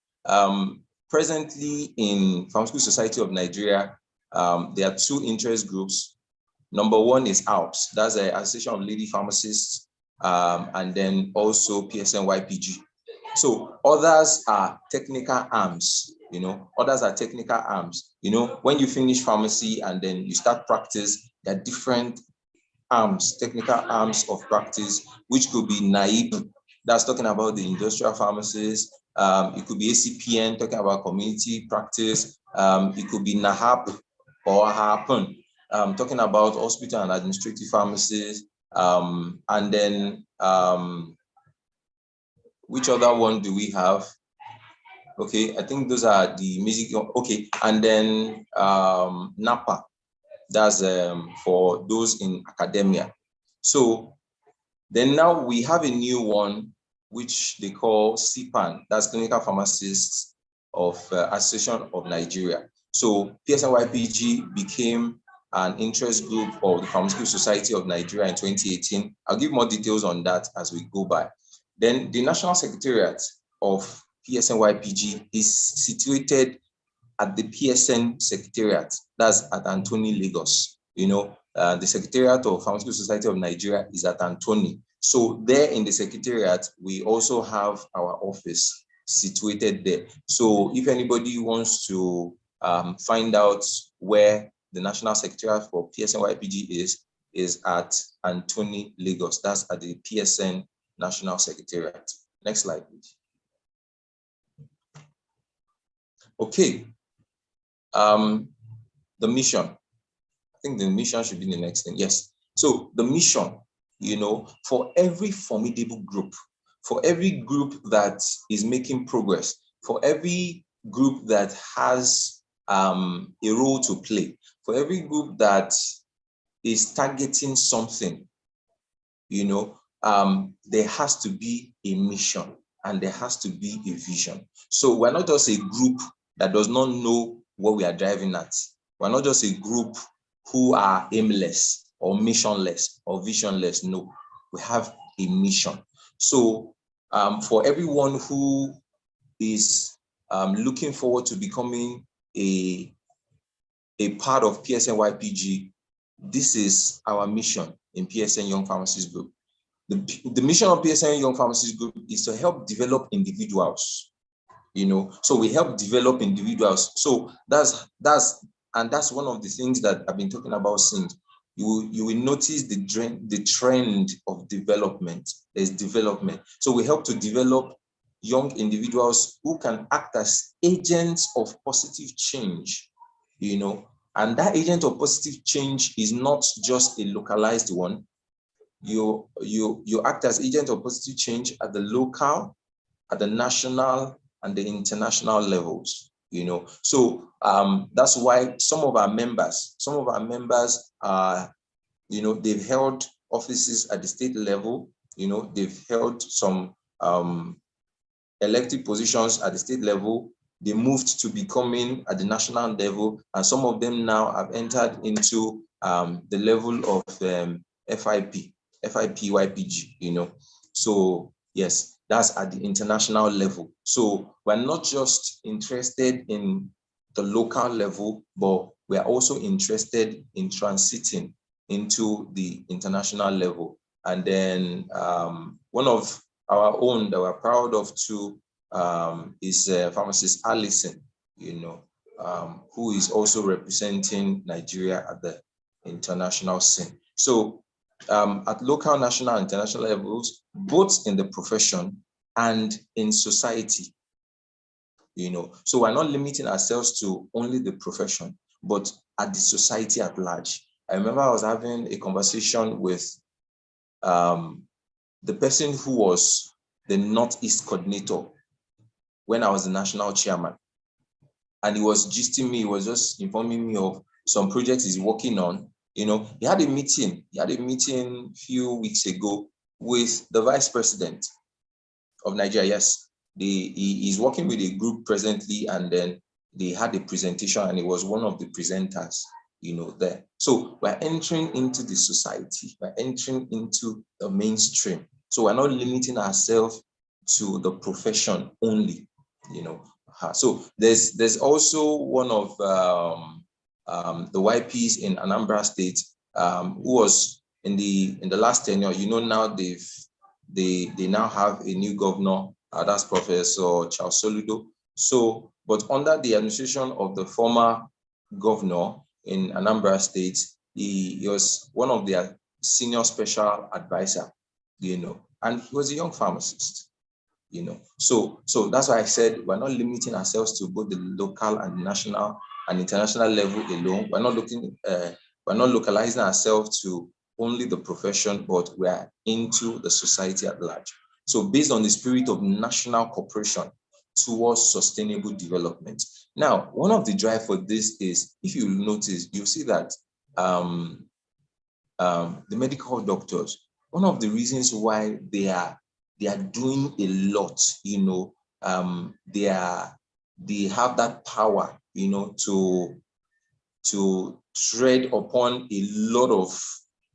Presently in Pharmaceutical Society of Nigeria, there are two interest groups. Number one is ALPS, that's the Association of Lady Pharmacists, and then also PSN-YPG. So others are technical arms, others are technical arms. When you finish pharmacy and then you start practice, there are different arms, technical arms of practice, which could be NAIP, that's talking about the industrial pharmacies. It could be ACPN, talking about community practice. It could be NAHAP or HAPN, talking about hospital and administrative pharmacies. And then, which other one do we have? Okay, I think those are the music. Okay, and then NAPA, that's for those in academia. So then now we have a new one, which they call CPAN, that's Clinical Pharmacists of Association of Nigeria. So PSN-YPG became an interest group of the Pharmaceutical Society of Nigeria in 2018. I'll give more details on that as we go by. Then the National Secretariat of PSN-YPG is situated at the PSN Secretariat, that's at Antony, Lagos. The Secretariat of Pharmaceutical Society of Nigeria is at Antony. So there in the Secretariat, we also have our office situated there. So if anybody wants to find out where the National Secretariat for PSN-YPG is at Antony, Lagos. That's at the PSN National Secretariat. Next slide, please. Okay. The mission. I think the mission should be the next thing. Yes. So the mission, for every formidable group, for every group that is making progress, for every group that has a role to play, for every group that is targeting something, there has to be a mission and there has to be a vision. So we're not just a group that does not know what we are driving at. We're not just a group who are aimless or missionless or visionless. No, we have a mission. So for everyone who is looking forward to becoming a part of PSN-YPG, this is our mission in PSN Young Pharmacists Group. The mission of PSN Young Pharmacists Group is to help develop individuals you know. So we help develop individuals. So that's one of the things that I've been talking about since. You will notice the trend of development. There's development. So we help to develop young individuals who can act as agents of positive change, you know. And that agent of positive change is not just a localized one. You act as agent of positive change at the local, at the national, and the international levels, you know. So that's why some of our members are, you know, they've held offices at the state level, you know, they've held some elected positions at the state level. They moved to becoming at the national level, and some of them now have entered into the level of FIP-YPG, you know. So yes, that's at the international level. So we're not just interested in the local level, but we're also interested in transiting into the international level. And then one of our own that we're proud of too is pharmacist Allison, you know, who is also representing Nigeria at the international scene. So at local, national, international levels, both in the profession and in society, you know. So we're not limiting ourselves to only the profession, but at the society at large. I remember I was having a conversation with the person who was the Northeast coordinator when I was the national chairman. And he was gisting me, he was just informing me of some projects he's working on. You know, he had a meeting a few weeks ago with the vice president of Nigeria. Yes, he's working with a group presently, and then they had a presentation, and he was one of the presenters, you know, there. So we're entering into the society, we're entering into the mainstream. So we're not limiting ourselves to the profession only, you know. So there's also one of the YPs in Anambra State who was in the last tenure. You know, now they now have a new governor, that's Professor Charles Soludo. So, but under the administration of the former governor in Anambra State, he was one of their senior special advisor, you know, and he was a young pharmacist, you know. So that's why I said we're not limiting ourselves to both the local and national and international level alone. We're not localizing ourselves to only the profession, but we're into the society at large. So based on the spirit of national cooperation towards sustainable development. Now, one of the drive for this is, if you notice, you'll see that the medical doctors, one of the reasons why they are doing a lot, you know, they have that power, you know, to tread upon a lot of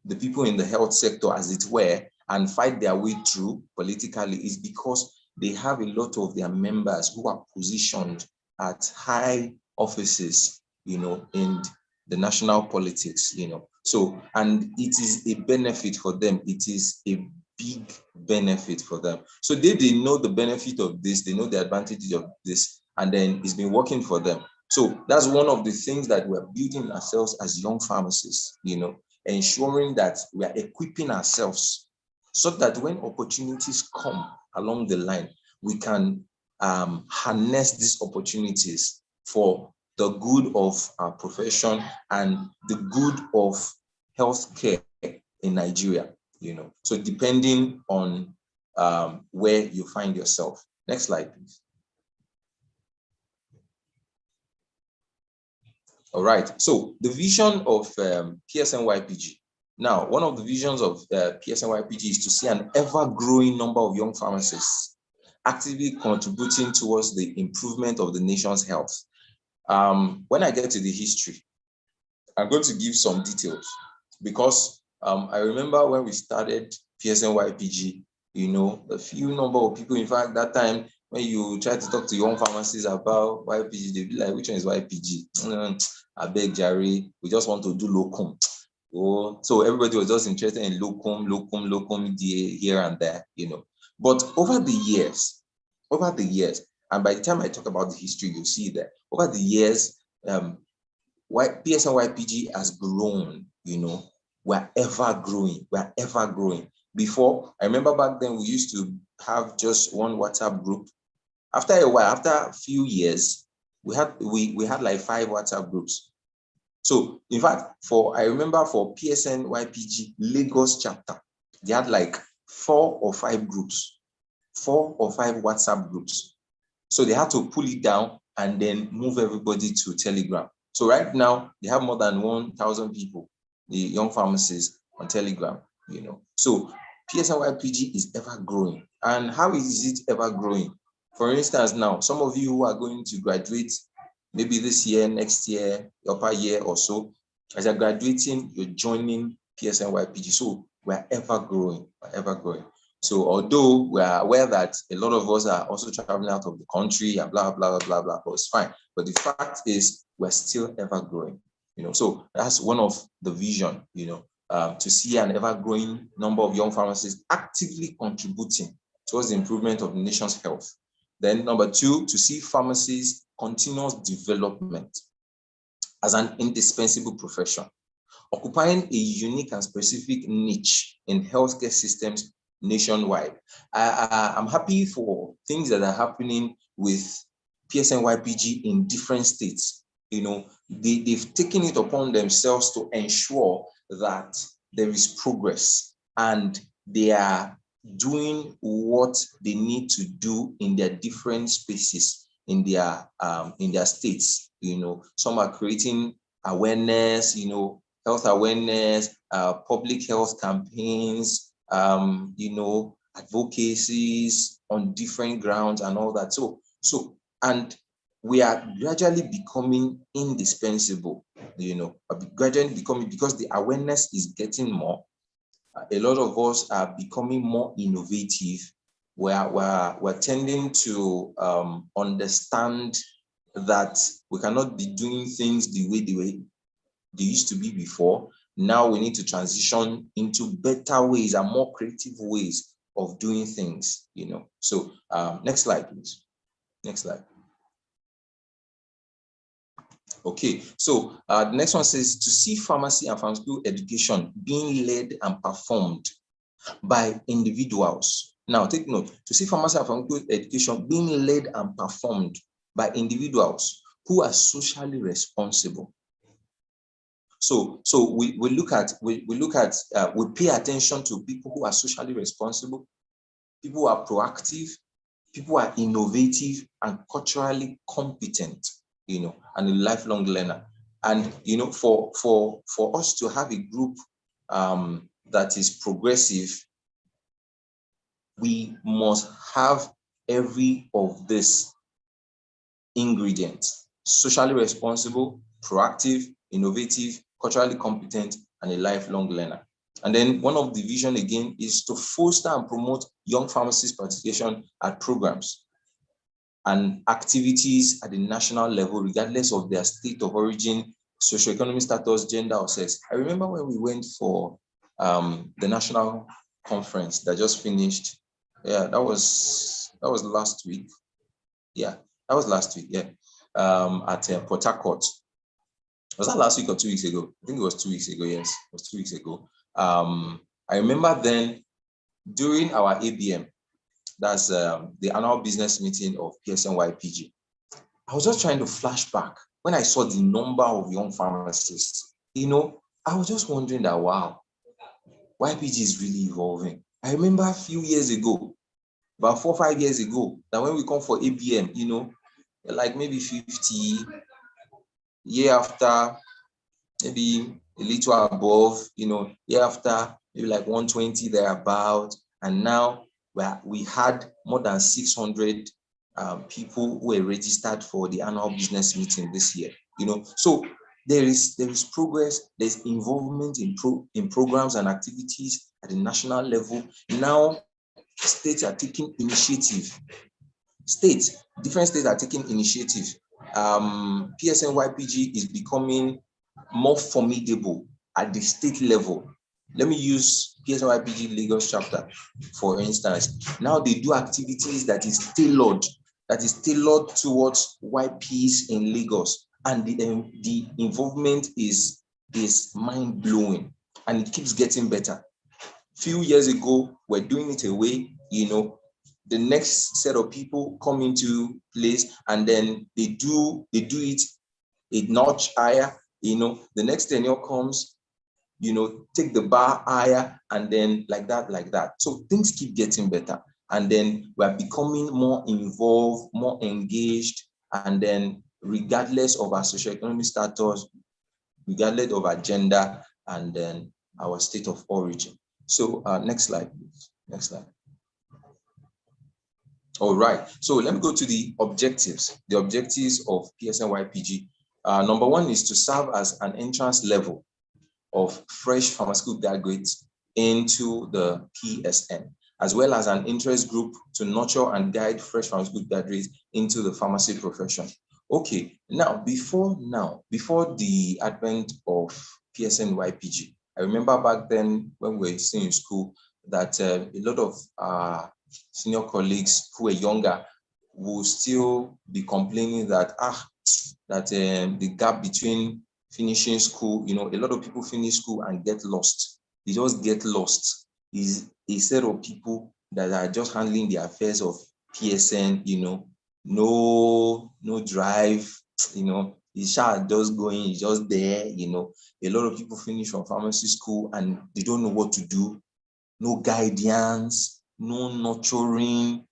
the people in the health sector, as it were, and fight their way through politically, is because they have a lot of their members who are positioned at high offices, you know, in the national politics, you know. So, and it is a benefit for them. It is a big benefit for them. So they know the benefit of this, they know the advantages of this, and then it's been working for them. So that's one of the things that we're building ourselves as young pharmacists, you know, ensuring that we are equipping ourselves so that when opportunities come along the line, we can harness these opportunities for the good of our profession and the good of healthcare in Nigeria, you know. So depending on where you find yourself. Next slide, please. All right, so the vision of PSN-YPG. Now, one of the visions of PSN-YPG is to see an ever-growing number of young pharmacists actively contributing towards the improvement of the nation's health. When I get to the history, I'm going to give some details, because I remember when we started PSN-YPG, you know, a few number of people, in fact, that time, when you try to talk to young pharmacists about YPG, they'll be like, which one is YPG? I beg, Jerry, we just want to do locum. Oh, so everybody was just interested in locum here and there, you know. But over the years, And by the time I talk about the history, you'll see that over the years, PSN-YPG has grown, we're ever growing. Before, I remember back then we used to have just one WhatsApp group. After a while, after a few years, we had like 5 WhatsApp groups. So in fact, I remember for PSN-YPG Lagos chapter, they had like 4 or 5 groups, 4 or 5 WhatsApp groups. So they had to pull it down and then move everybody to Telegram. So right now they have more than 1,000 people, the young pharmacists on Telegram, So PSN-YPG is ever growing. And how is it ever growing? For instance, now, some of you who are going to graduate maybe this year, next year, upper year or so, as you're graduating, you're joining PSN-YPG. So we're ever growing, So although we are aware that a lot of us are also traveling out of the country and blah, blah, blah, blah, but it's fine. But the fact is we're still ever growing, So that's one of the vision, to see an ever-growing number of young pharmacists actively contributing towards the improvement of the nation's health. Then number 2, to see pharmacies' continuous development as an indispensable profession, occupying a unique and specific niche in healthcare systems nationwide. I'm happy for things that are happening with PSN-YPG in different states. They've taken it upon themselves to ensure that there is progress and they are doing what they need to do in their different spaces in their states. Some are creating awareness, health awareness, public health campaigns, advocacies on different grounds and all that. And we are gradually becoming indispensable, gradually becoming, because the awareness is getting more. A lot of us are becoming more innovative. We're tending to understand that we cannot be doing things the way they used to be before. Now we need to transition into better ways and more creative ways of doing things, So next slide, please. Next slide. Okay, so the next one says to see pharmacy and pharmaceutical education being led and performed by individuals. Now take note, to see pharmacy and pharmaceutical education being led and performed by individuals who are socially responsible. So we pay attention to people who are socially responsible, people who are proactive, people who are innovative and culturally competent, and a lifelong learner. And for us to have a group that is progressive, we must have every of this ingredients: socially responsible, proactive, innovative, culturally competent, and a lifelong learner. And then one of the vision again is to foster and promote young pharmacists' participation at programs and activities at the national level, regardless of their state of origin, socioeconomic status, gender, or sex. I remember when we went for the national conference that just finished. Yeah, that was last week. Yeah, that was last week. Yeah, at Port Harcourt. Was that last week or 2 weeks ago? I think it was 2 weeks ago. Yes, it was 2 weeks ago. I remember then during our ABM, that's the annual business meeting of PSN-YPG. I was just trying to flash back when I saw the number of young pharmacists. I was just wondering that, wow, YPG is really evolving. I remember a few years ago, about 4 or 5 years ago, that when we come for ABM, like maybe 50, year after, maybe a little above, year after, maybe like 120 thereabout. And now we had more than 600 people who were registered for the annual business meeting this year. So there is progress. There's involvement in programs and activities at the national level. Now states are taking initiative. Different states are taking initiative. PSN-YPG is becoming more formidable at the state level. Let me use PSN-YPG Lagos chapter, for instance. Now they do activities that is tailored that is tailored towards YPs in Lagos, and the involvement is mind-blowing, and it keeps getting better. Few years ago, we're doing it away, the next set of people come into place, and then they do it a notch higher, the next tenure comes, take the bar higher, and then like that. So things keep getting better. And then we're becoming more involved, more engaged, and then regardless of our socioeconomic status, regardless of our gender, and then our state of origin. So next slide, please. Next slide. All right, so let me go to the objectives. The objectives of PSN-YPG. Number one is to serve as an entrance level of fresh pharmaceutical graduates into the PSN, as well as an interest group to nurture and guide fresh pharmaceutical graduates into the pharmacy profession. Okay, now before the advent of PSN-YPG, I remember back then when we were still in school that a lot of senior colleagues who were younger will still be complaining that the gap between finishing school, a lot of people finish school and get lost. They just get lost. Is a set of people that are just handling the affairs of PSN, no drive, it's just going, it's just there, A lot of people finish from pharmacy school and they don't know what to do. No guidance, no nurturing,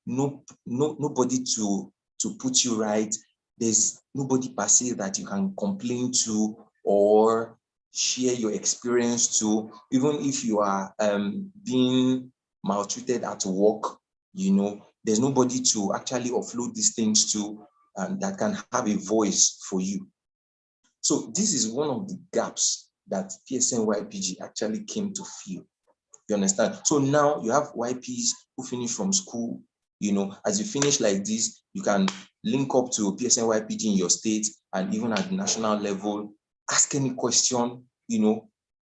nobody to put you right. There's nobody per se that you can complain to or share your experience to, even if you are being maltreated at work, there's nobody to actually offload these things to that can have a voice for you. So this is one of the gaps that PSN-YPG actually came to fill. You understand? So now you have YPs who finish from school, as you finish like this, you can link up to PSN-YPG in your state and even at the national level, ask any question,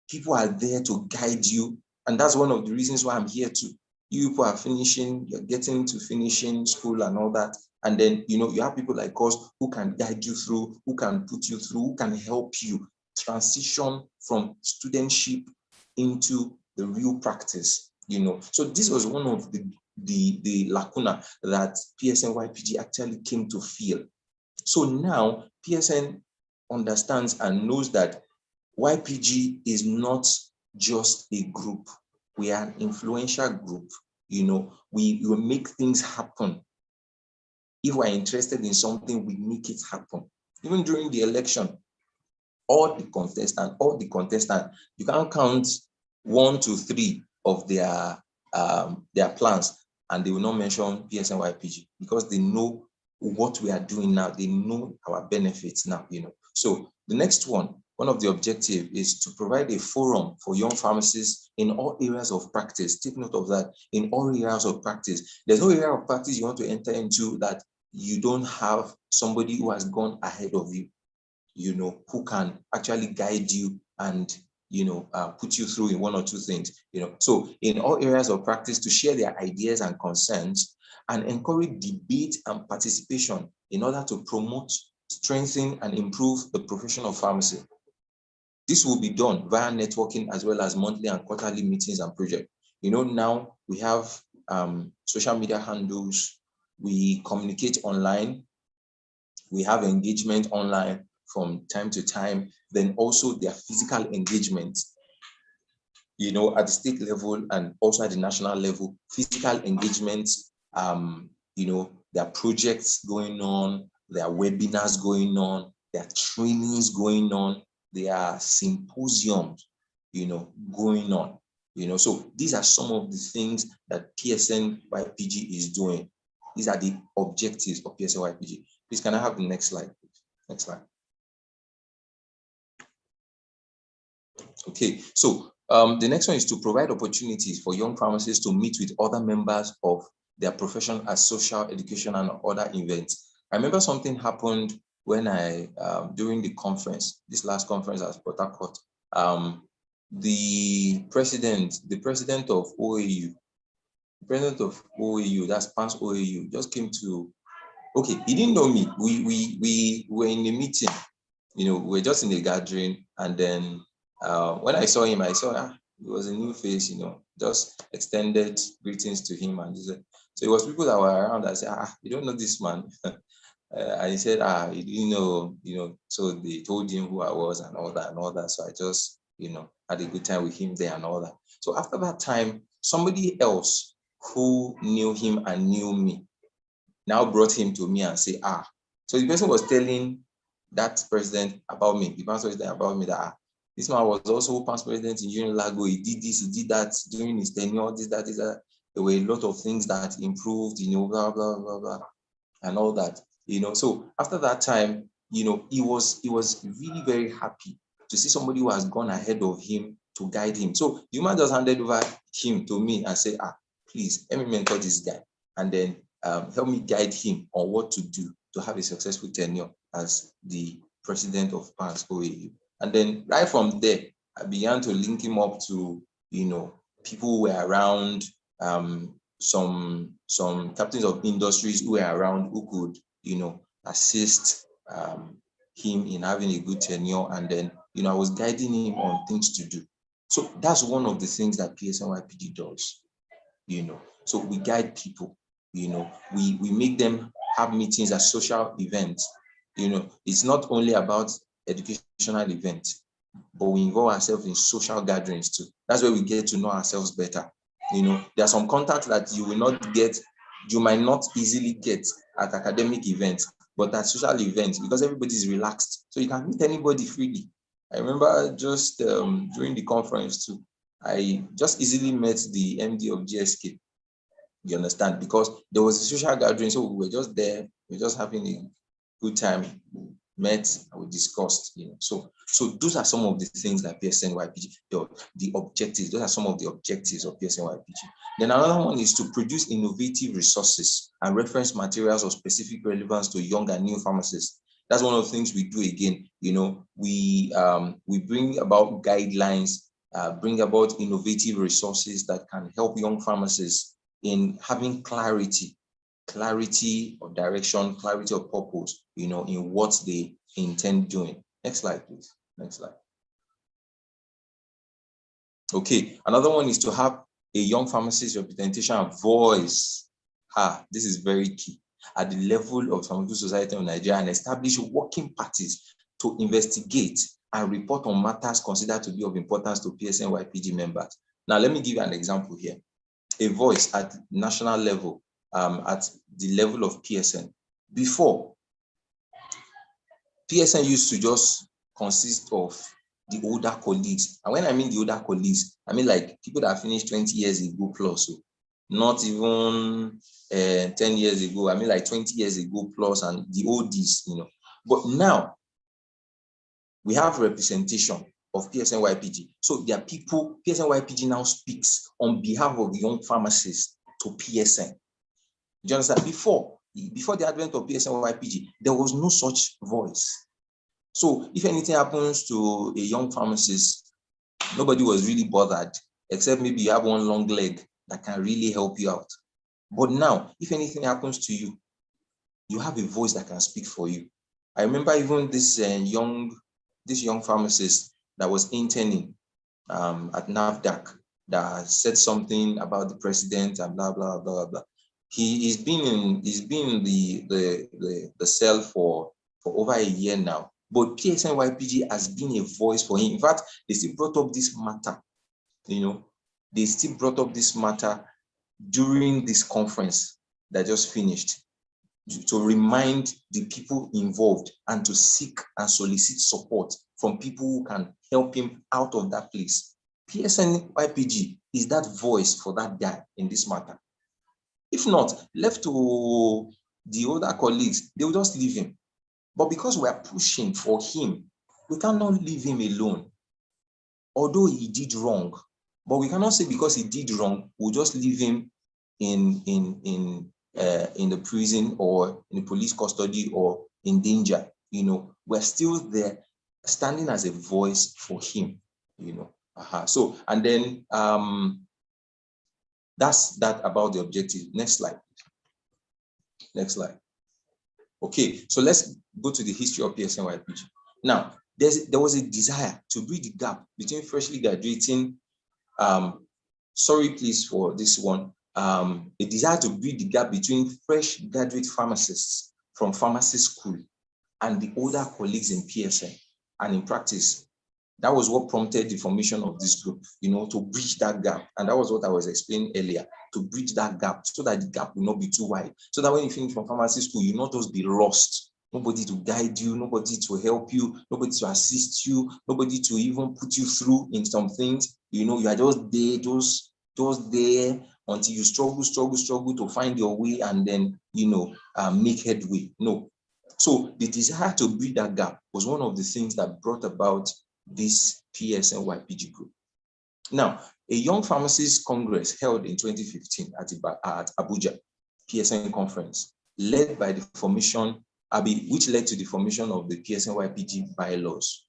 people are there to guide you. And that's one of the reasons why I'm here too. You people are finishing, you're getting to finishing school and all that. And then, you have people like us who can guide you through, who can put you through, who can help you transition from studentship into the real practice, So this was one of the lacuna that PSN-YPG actually came to fill. So now PSN understands and knows that YPG is not just a group. We are an influential group. We will make things happen. If we're interested in something, we make it happen. Even during the election, all the contestants, you can't count 1 to 3 of their plans, and they will not mention PSN-YPG because they know what we are doing now. They know our benefits now, So the next one of the objectives is to provide a forum for young pharmacists in all areas of practice. Take note of that, in all areas of practice. There's no area of practice you want to enter into that you don't have somebody who has gone ahead of you, who can actually guide you and, put you through in 1 or 2 things, So in all areas of practice, to share their ideas and concerns and encourage debate and participation in order to promote, strengthen, and improve the profession of pharmacy. This will be done via networking as well as monthly and quarterly meetings and projects. Now we have social media handles, we communicate online, we have engagement online from time to time, then also their physical engagement, at the state level and also at the national level, physical engagements, there are projects going on, there are webinars going on, there are trainings going on, there are symposiums, going on, So these are some of the things that PSN-YPG is doing. These are the objectives of PSN-YPG. Please, can I have the next slide, please? Next slide. Okay, so the next one is to provide opportunities for young pharmacists to meet with other members of their profession at social, education, and other events. I remember something happened when during the conference, this last conference at Port Harcourt, the president of OAU, president of OAU, that's PANS OAU, just came to, okay, he didn't know me. We were in a meeting, we were just in a gathering, and then when I saw him, I saw it was a new face, just extended greetings to him, and he said, so it was people that were around. I said, you don't know this man. And he said, he didn't know, so they told him who I was and all that. So I just, had a good time with him there and all that. So after that time, somebody else who knew him and knew me now brought him to me and say, so the person was telling that president about me, the past president about me, that this man was also past president in Unilago. He did this, he did that during his tenure, this, that, this, that. There were a lot of things that improved, blah, blah, blah, blah, and all that. So after that time, he was really very happy to see somebody who has gone ahead of him to guide him. So the man just handed over him to me and said, please, let me mentor this guy, and then help me guide him on what to do to have a successful tenure as the president of PANS OAU. And then right from there, I began to link him up to, people who were around, some captains of industries who were around who could, assist him in having a good tenure. And then, I was guiding him on things to do. So that's one of the things that PSN-YPG does, So we guide people, we make them have meetings at social events. It's not only about educational events, but we involve ourselves in social gatherings too. That's where we get to know ourselves better. There are some contacts that you might not easily get at academic events, but at social events, because everybody is relaxed, so you can meet anybody freely. I remember just during the conference too, I just easily met the MD of GSK. You understand? Because there was a social gathering, so we were just there, we were just having a good time, we met, and we discussed, So those are some of the things that PSN-YPG does, the objectives. Those are some of the objectives of PSN-YPG. Then another one is to produce innovative resources and reference materials of specific relevance to young and new pharmacists. That's one of the things we do again. We bring about guidelines, bring about innovative resources that can help young pharmacists in having clarity of direction, clarity of purpose, in what they intend doing. Next slide, please. Next slide. Okay, another one is to have a young pharmacist representation and voice. This is very key. At the level of Pharmaceutical Society of Nigeria, and establish working parties to investigate and report on matters considered to be of importance to PSN-YPG members. Now, let me give you an example here. A voice at national level, at the level of PSN. Before, PSN used to just consist of the older colleagues. And when I mean the older colleagues, I mean like people that finished 20 years ago plus, so not even 10 years ago. I mean like 20 years ago plus, and the oldies, But now, we have representation of PSN-YPG. So there are people, PSN-YPG now speaks on behalf of young pharmacists to PSN. Do you understand? Before the advent of PSN-YPG, there was no such voice. So if anything happens to a young pharmacist, nobody was really bothered, except maybe you have one long leg that can really help you out. But now, if anything happens to you, you have a voice that can speak for you. I remember even this young pharmacist that was interning at NAFDAC that said something about the president and blah, blah, blah, blah. He's been in the cell for over a year now. But PSN-YPG has been a voice for him. In fact, they still brought up this matter. They still brought up this matter during this conference that just finished, to remind the people involved and to seek and solicit support from people who can help him out of that place. PSN-YPG is that voice for that guy in this matter. If not, left to the older colleagues, they will just leave him. But because we are pushing for him, we cannot leave him alone. Although he did wrong, but we cannot say because he did wrong, we'll just leave him in the prison or in the police custody or in danger. We're still there, standing as a voice for him. So, and then That's that about the objective. Next slide. Next slide. Okay, so let's go to the history of PSN-YPG. Now, there was a desire to bridge the gap between freshly graduating, sorry please for this one, a desire to bridge the gap between fresh graduate pharmacists from pharmacy school and the older colleagues in PSN. And in practice, that was what prompted the formation of this group, to bridge that gap. And that was what I was explaining earlier, to bridge that gap so that the gap will not be too wide. So that when you finish from pharmacy school, you not just be lost. Nobody to guide you, nobody to help you, nobody to assist you, nobody to even put you through in some things. You are just there, just there until you struggle to find your way and then, make headway. No. So the desire to bridge that gap was one of the things that brought about this PSN-YPG group. Now, a Young Pharmacists Congress held in 2015 at Abuja, PSN conference, led by the formation, which led to the formation of the PSN-YPG bylaws.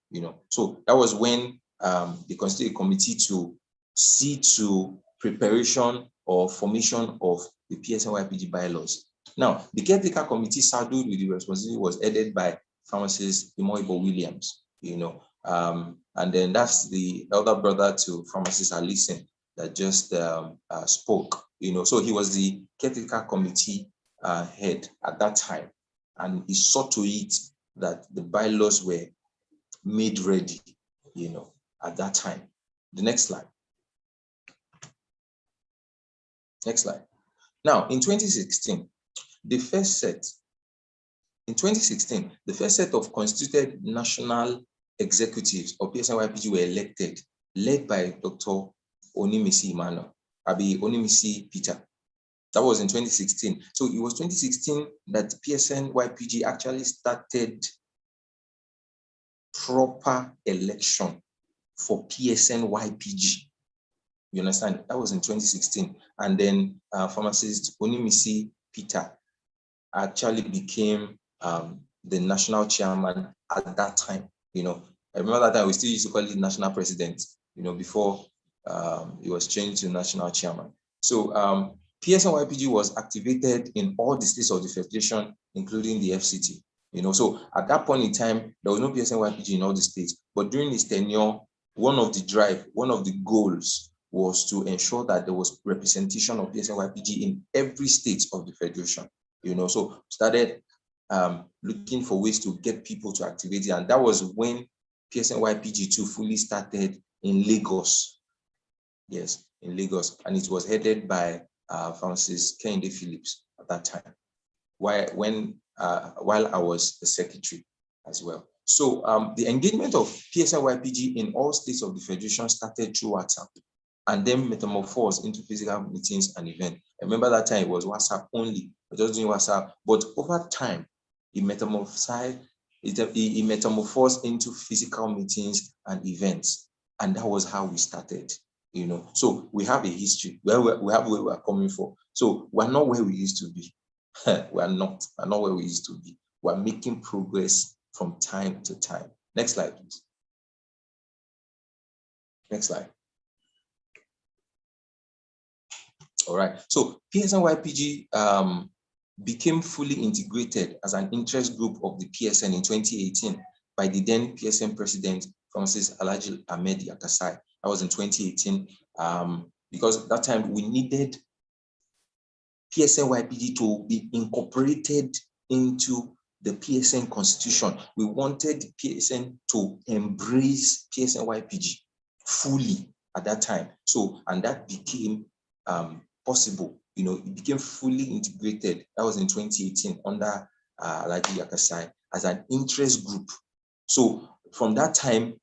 So that was when they constituted a committee to see to preparation or formation of the PSN-YPG bylaws. Now, the caretaker committee saddled with the responsibility was headed by pharmacist Imoibo Williams, and then that's the elder brother to pharmacist Alison that just spoke, so he was the caretaker committee head at that time, and he saw to it that the bylaws were made ready, at that time. The next slide. Next slide. Now, in 2016, the first set of constituted national executives of PSN-YPG were elected, led by Dr. Onimisi Peter. That was in 2016. So it was 2016 that PSN-YPG actually started proper election for PSN-YPG. You understand? That was in 2016. And then pharmacist Onimisi Peter actually became the national chairman at that time. I remember that time we still used to call it national president, before it was changed to national chairman. So PSN-YPG was activated in all the states of the federation, including the FCT. So at that point in time, there was no PSN-YPG in all the states. But during his tenure, one of the goals was to ensure that there was representation of PSN-YPG in every state of the federation. So started looking for ways to get people to activate it. And that was when PSN-YPG2 fully started in Lagos. Yes, in Lagos. And it was headed by Francis Kehinde Phillips at that time, while I was the secretary as well. So the engagement of PSN-YPG in all states of the federation started through WhatsApp and then metamorphosed into physical meetings and events. I remember that time it was WhatsApp only, just doing WhatsApp, but over time, it metamorphosed into physical meetings and events. And that was how we started, So we have a history, we have where we are coming from. So we're not where we used to be. We're not where we used to be. We're making progress from time to time. Next slide, please. Next slide. All right, so PSN-YPG became fully integrated as an interest group of the PSN in 2018 by the then PSN president, Francis Alhaji Ahmed Yakasai. That was in 2018, because at that time we needed PSN-YPG to be incorporated into the PSN constitution. We wanted PSN to embrace PSN-YPG fully at that time. So, and that became possible. It became fully integrated. That was in 2018 under Alhaji Yakasai as an interest group. So from that time,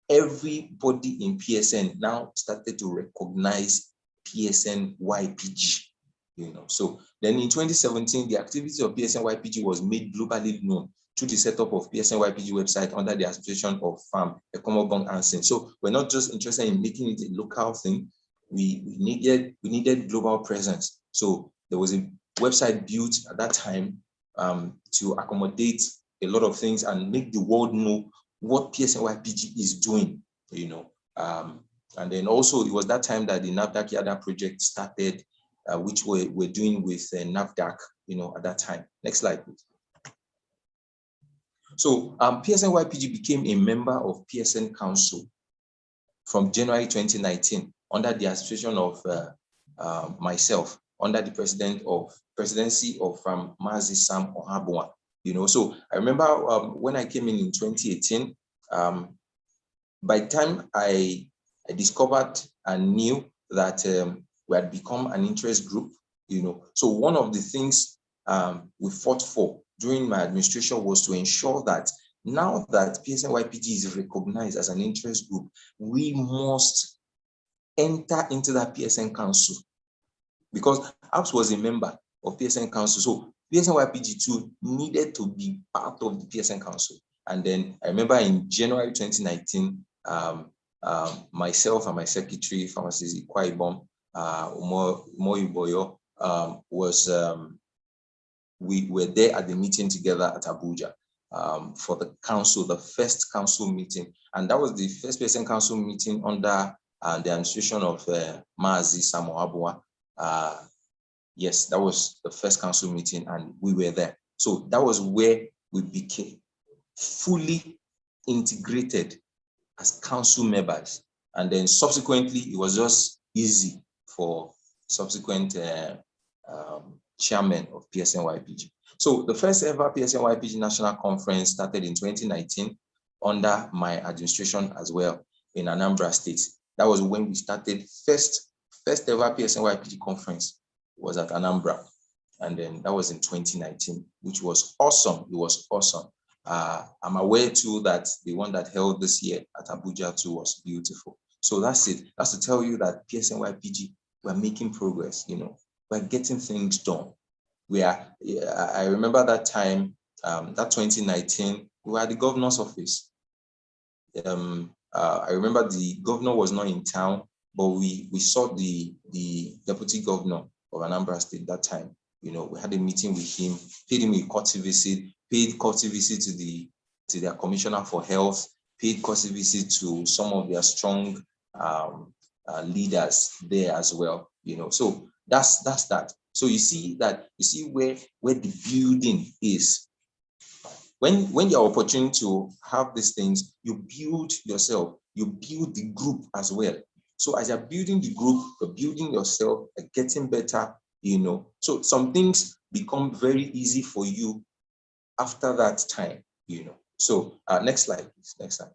everybody in PSN now started to recognize PSN-YPG. So then in 2017, the activity of PSN-YPG was made globally known through the setup of PSN-YPG website under the Association of Farm, Ekomobong Ansin. So we're not just interested in making it a local thing. We needed global presence. So there was a website built at that time to accommodate a lot of things and make the world know what PSN-YPG is doing, And then also it was that time that the NAFDAC Yada project started, which we're doing with NAFDAC, at that time. Next slide, please. So PSN-YPG became a member of PSN Council from January 2019 under the administration of myself, under the presidency of Mazi Sam Ohabua. So I remember when I came in 2018, by the time I discovered and knew that we had become an interest group, so one of the things we fought for during my administration was to ensure that now that PSN-YPG is recognized as an interest group, we must enter into that PSN Council, because APS was a member of PSN Council. So PSN-YPG too needed to be part of the PSN Council. And then I remember in January 2019, myself and my secretary, Pharmacist Ikwaibom, Moiboyo, we were there at the meeting together at Abuja for the council, the first council meeting. And that was the first PSN Council meeting under the administration of Mazi Samuel Abua. Yes, that was the first council meeting and we were there. So that was where we became fully integrated as council members. And then subsequently, it was just easy for subsequent chairman of PSN-YPG. So the first ever PSN-YPG National Conference started in 2019 under my administration as well in Anambra State. That was when we started first ever PSN-YPG conference was at Anambra. And then that was in 2019, which was awesome. It was awesome. I'm aware too that the one that held this year at Abuja too was beautiful. So that's it. That's to tell you that PSN-YPG, we're making progress, we're getting things done. I remember that time, that 2019, we were at the governor's office. I remember the governor was not in town, but we saw the deputy governor of Anambra State that time. We had a meeting with him, paid him a courtesy visit, paid courtesy visit to their commissioner for health, paid courtesy visit to some of their strong leaders there as well. So that's that. So you see where the building is. When you're opportune to have these things, you build yourself, you build the group as well. So as you're building the group, you're building yourself, you're getting better, So some things become very easy for you after that time, So next slide, please. Next slide.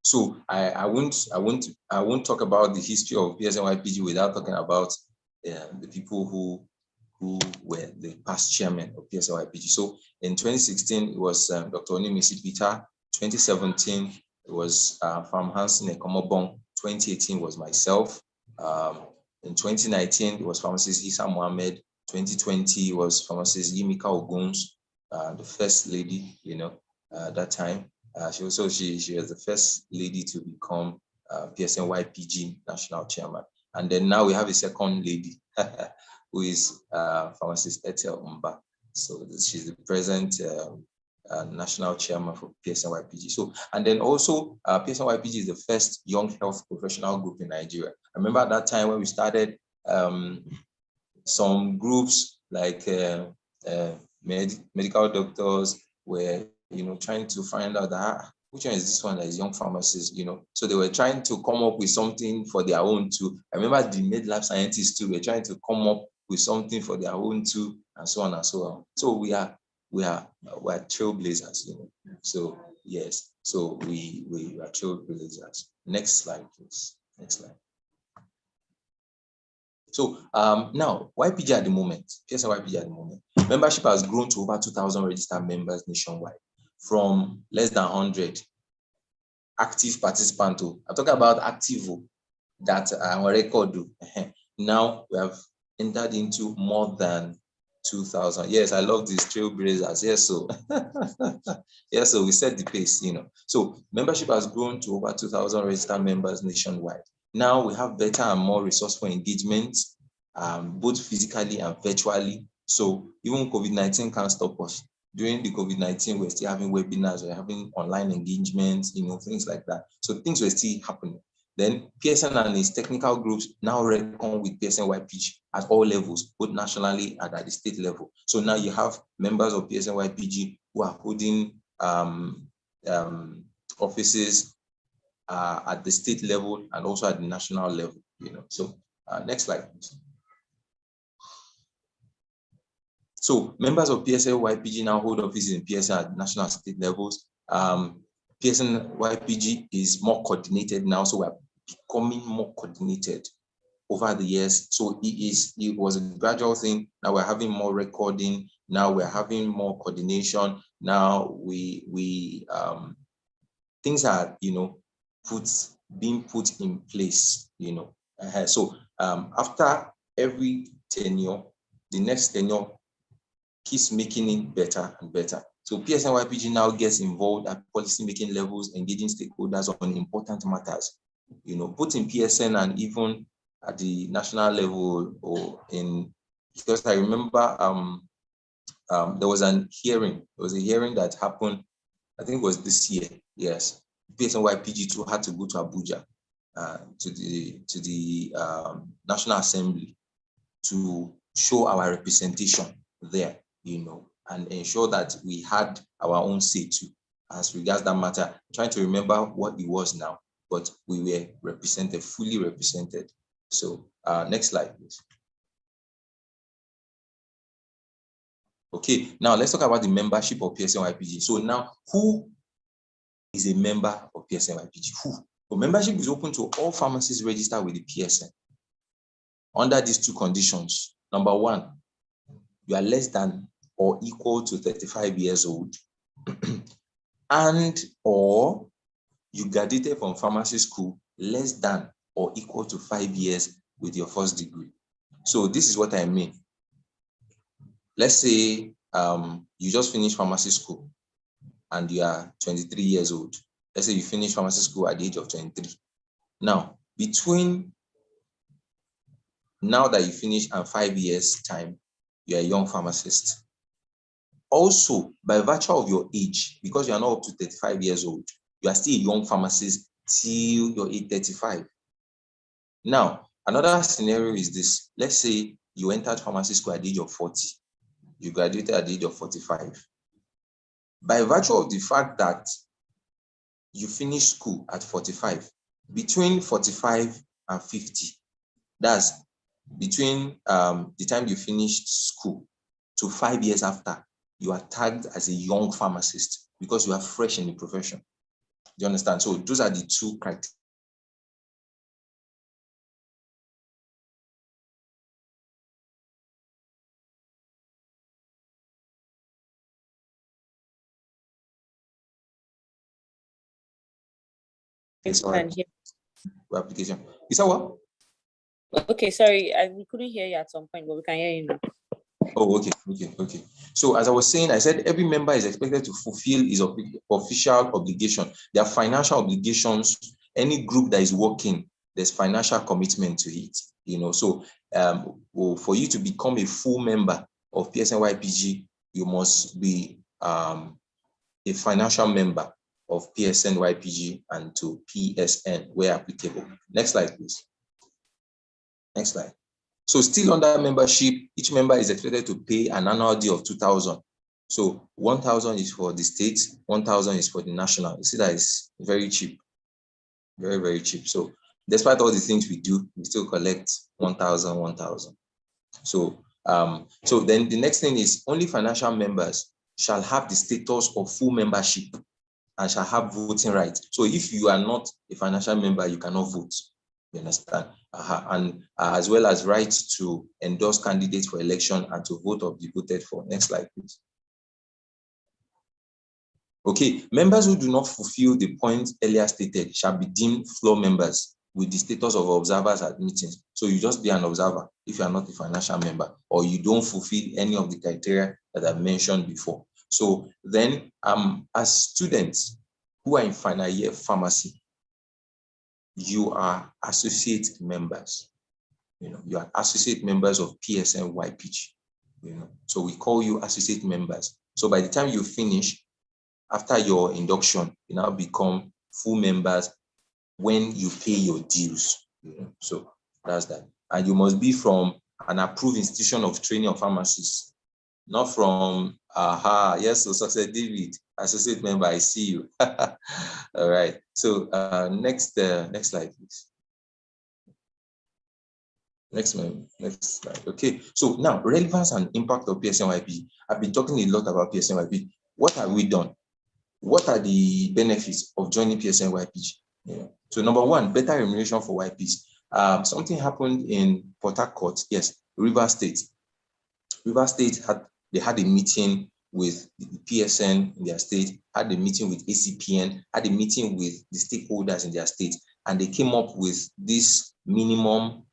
So I won't talk about the history of PSN-YPG without talking about the people who were the past chairman of PSN-YPG. So in 2016, it was Dr. Onimisi Peter. 2017, it was Farm Hansen Ekomobong. 2018 was myself. In 2019, it was Pharmacist Issa Mohammed. 2020 was Pharmacist Yimika Oguns, the first lady, that time. She was the first lady to become PSN-YPG national chairman. And then now we have a second lady who is Pharmacist Ethel Umba. So she's the present national chairman for PSN-YPG. So, and then also PSN-YPG is the first young health professional group in Nigeria. I remember at that time when we started, some groups like medical doctors were trying to find out that which one is this one that is young pharmacists, So they were trying to come up with something for their own too. I remember the med lab scientists too were trying to come up with something for their own too, and so on and so on. So we are trailblazers, So yes, so we are trailblazers. Next slide, please. Next slide. So now, YPG at the moment, PSN-YPG at the moment, membership has grown to over 2,000 registered members nationwide, from less than 100 active participants. I'm talking about active that are on record. Now we have entered into more than 2,000. Yes, I love these trailblazers. Yes, so yes, so we set the pace, So membership has grown to over 2,000 registered members nationwide. Now we have better and more resourceful engagement, both physically and virtually. So even COVID-19 can't stop us. during the COVID-19, we're still having webinars, we're having online engagements, things like that. So things were still happening. Then PSN and its technical groups now reckon with PSN-YPG at all levels, both nationally and at the state level. So now you have members of PSN-YPG who are holding offices at the state level and also at the national level. So next slide, please. So members of PSN-YPG now hold offices in PSN at national and state levels. PSN-YPG is more coordinated now, so we're becoming more coordinated over the years. So it was a gradual thing. Now we're having more recording. Now we're having more coordination. Now things are being put in place. So after every tenure, the next tenure keeps making it better and better. So PSN-YPG now gets involved at policy-making levels, engaging stakeholders on important matters, both in PSN and even at the national level because I remember there was a hearing that happened, I think it was this year, yes. PSN-YPG too had to go to Abuja to the National Assembly to show our representation there, and ensure that we had our own say too as regards that matter. I'm trying to remember what it was now, but we were represented, fully represented. So next slide, please. Okay, now let's talk about the membership of PSN-YPG. So now, who is a member of PSN-YPG? Who? So membership is open to all pharmacists registered with the PSN under these two conditions. Number one, you are less than or equal to 35 years old, and or you graduated from pharmacy school less than or equal to 5 years with your first degree. So this is what I mean. Let's say you just finished pharmacy school and you are 23 years old. Let's say you finished pharmacy school at the age of 23. Now, between now that you finish and 5 years time, you're a young pharmacist. Also, by virtue of your age, because you are not up to 35 years old, you are still a young pharmacist till your age 35. Now, another scenario is this. Let's say you entered pharmacy school at the age of 40. You graduated at the age of 45. By virtue of the fact that you finished school at 45, between 45 and 50, that's between the time you finished school to 5 years after, you are tagged as a young pharmacist because you are fresh in the profession. Do you understand? So those are the two criteria. Application. Is that what? Okay, sorry, we couldn't hear you at some point, but we can hear you now. Oh, okay. So as I was saying, I said every member is expected to fulfill his official obligation. There are financial obligations. Any group that is working, there's financial commitment to it. So for you to become a full member of PSN-YPG, you must be a financial member of PSN-YPG and to PSN where applicable. Next slide, please. Next slide. So still under membership, each member is expected to pay an annual due of 2,000. So 1,000 is for the state, 1,000 is for the national. You see that it's very cheap, very, very cheap. So despite all the things we do, we still collect 1,000, 1,000. So then the next thing is only financial members shall have the status of full membership and shall have voting rights. So if you are not a financial member, you cannot vote. You understand? And as well as rights to endorse candidates for election and to vote or be voted for. Next slide, please. Okay, members who do not fulfill the points earlier stated shall be deemed floor members with the status of observers at meetings. So you just be an observer if you are not a financial member or you don't fulfill any of the criteria that I've mentioned before. So then as students who are in final year pharmacy, you are associate members. You are associate members of PSN-YPG. So we call you associate members. So by the time you finish, after your induction, you now become full members when you pay your dues. So that's that. And you must be from an approved institution of training of pharmacists, not from yes, so Success David, associate member, I see you. All right. So next slide, please. Next slide. Okay. So now, relevance and impact of PSN-YPG. I've been talking a lot about PSN-YPG. What have we done? What are the benefits of joining PSN-YPG? Yeah. So number one, better remuneration for YPs. Something happened in Port Harcourt. Yes, River State. River State had a meeting with the PSN in their state, had a meeting with ACPN, had a meeting with the stakeholders in their state, and they came up with this minimum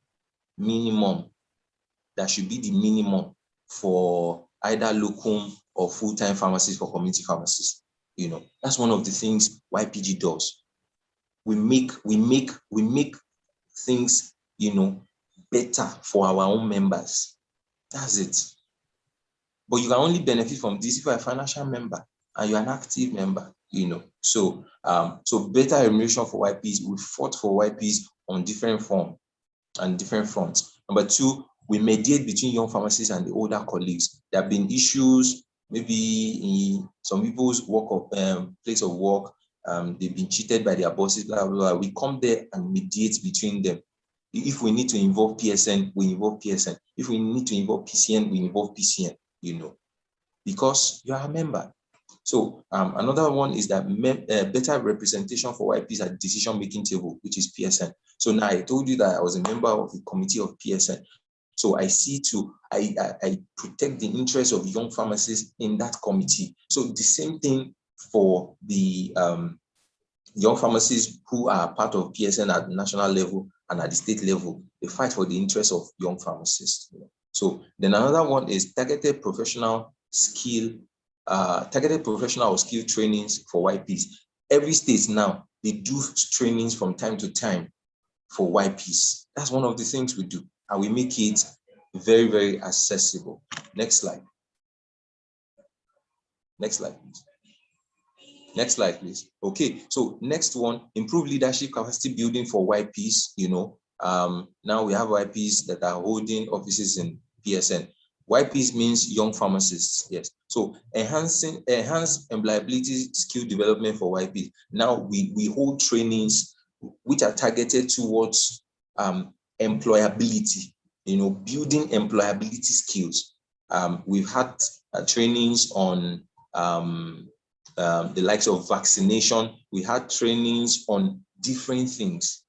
that should be the minimum for either locum or full-time pharmacists for community pharmacists. That's one of the things YPG does. We make things, better for our own members. That's it. But you can only benefit from this if you're a financial member and you're an active member, So better remuneration for YPs. We fought for YPs on different forms and different fronts. Number two, we mediate between young pharmacists and the older colleagues. There have been issues, maybe in some people's place of work, they've been cheated by their bosses, blah, blah, blah. We come there and mediate between them. If we need to involve PSN, we involve PSN. If we need to involve PCN, we involve PCN, because you are a member. So another one is that better representation for YPs at decision-making table, which is PSN. So now I told you that I was a member of the committee of PSN. So I protect the interests of young pharmacists in that committee. So the same thing for the young pharmacists who are part of PSN at the national level and at the state level. They fight for the interests of young pharmacists. So then another one is targeted professional or skill trainings for YPs. Every state now, they do trainings from time to time for YPs. That's one of the things we do, and we make it very, very accessible. Next slide. Next slide, please. Next slide, please. Okay, so next one, improve leadership capacity building for YPs. Now we have YPs that are holding offices in PSN. YPs means young pharmacists, yes. So enhance employability skill development for YPs. Now we hold trainings which are targeted towards employability, building employability skills. We've had trainings on the likes of vaccination. We had trainings on different things.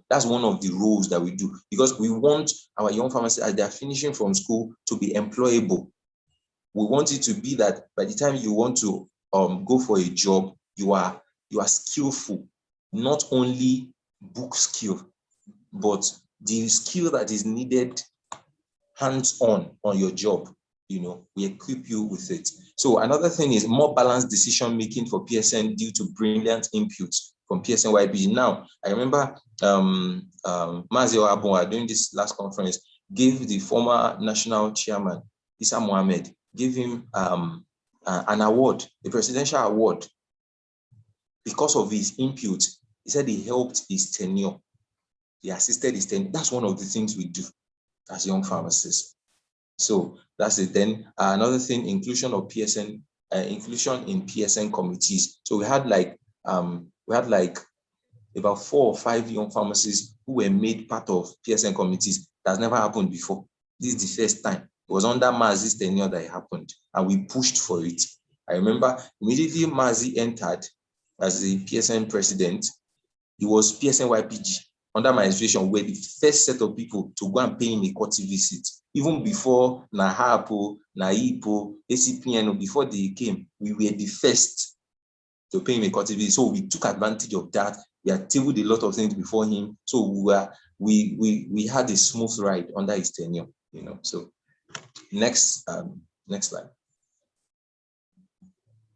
That's one of the roles that we do, because we want our young pharmacists, as they're finishing from school, to be employable. We want it to be that by the time you want to go for a job, you are skillful, not only book skill, but the skill that is needed hands-on on your job. We equip you with it. So another thing is more balanced decision-making for PSN due to brilliant inputs from PSN-YPG. Now, I remember Mazio Abunwa during this last conference gave the former national chairman, Issa Mohammed, gave him an award, a presidential award, because of his input. He said he helped his tenure. He assisted his tenure. That's one of the things we do as young pharmacists. So that's it. Then another thing, inclusion in PSN committees. So we had like about 4 or 5 young pharmacists who were made part of PSN committees. That's never happened before. This is the first time. It was under Mazi's tenure that it happened, and we pushed for it. I remember immediately Mazi entered as the PSN president. He was PSN-YPG under my administration, were the first set of people to go and pay him a courtesy visit. Even before NAHAPO, NAIPO, ACPN, before they came, we were the first to pay him a courtesy visit. So we took advantage of that. We had tabled a lot of things before him. So we had a smooth ride under his tenure. So next slide.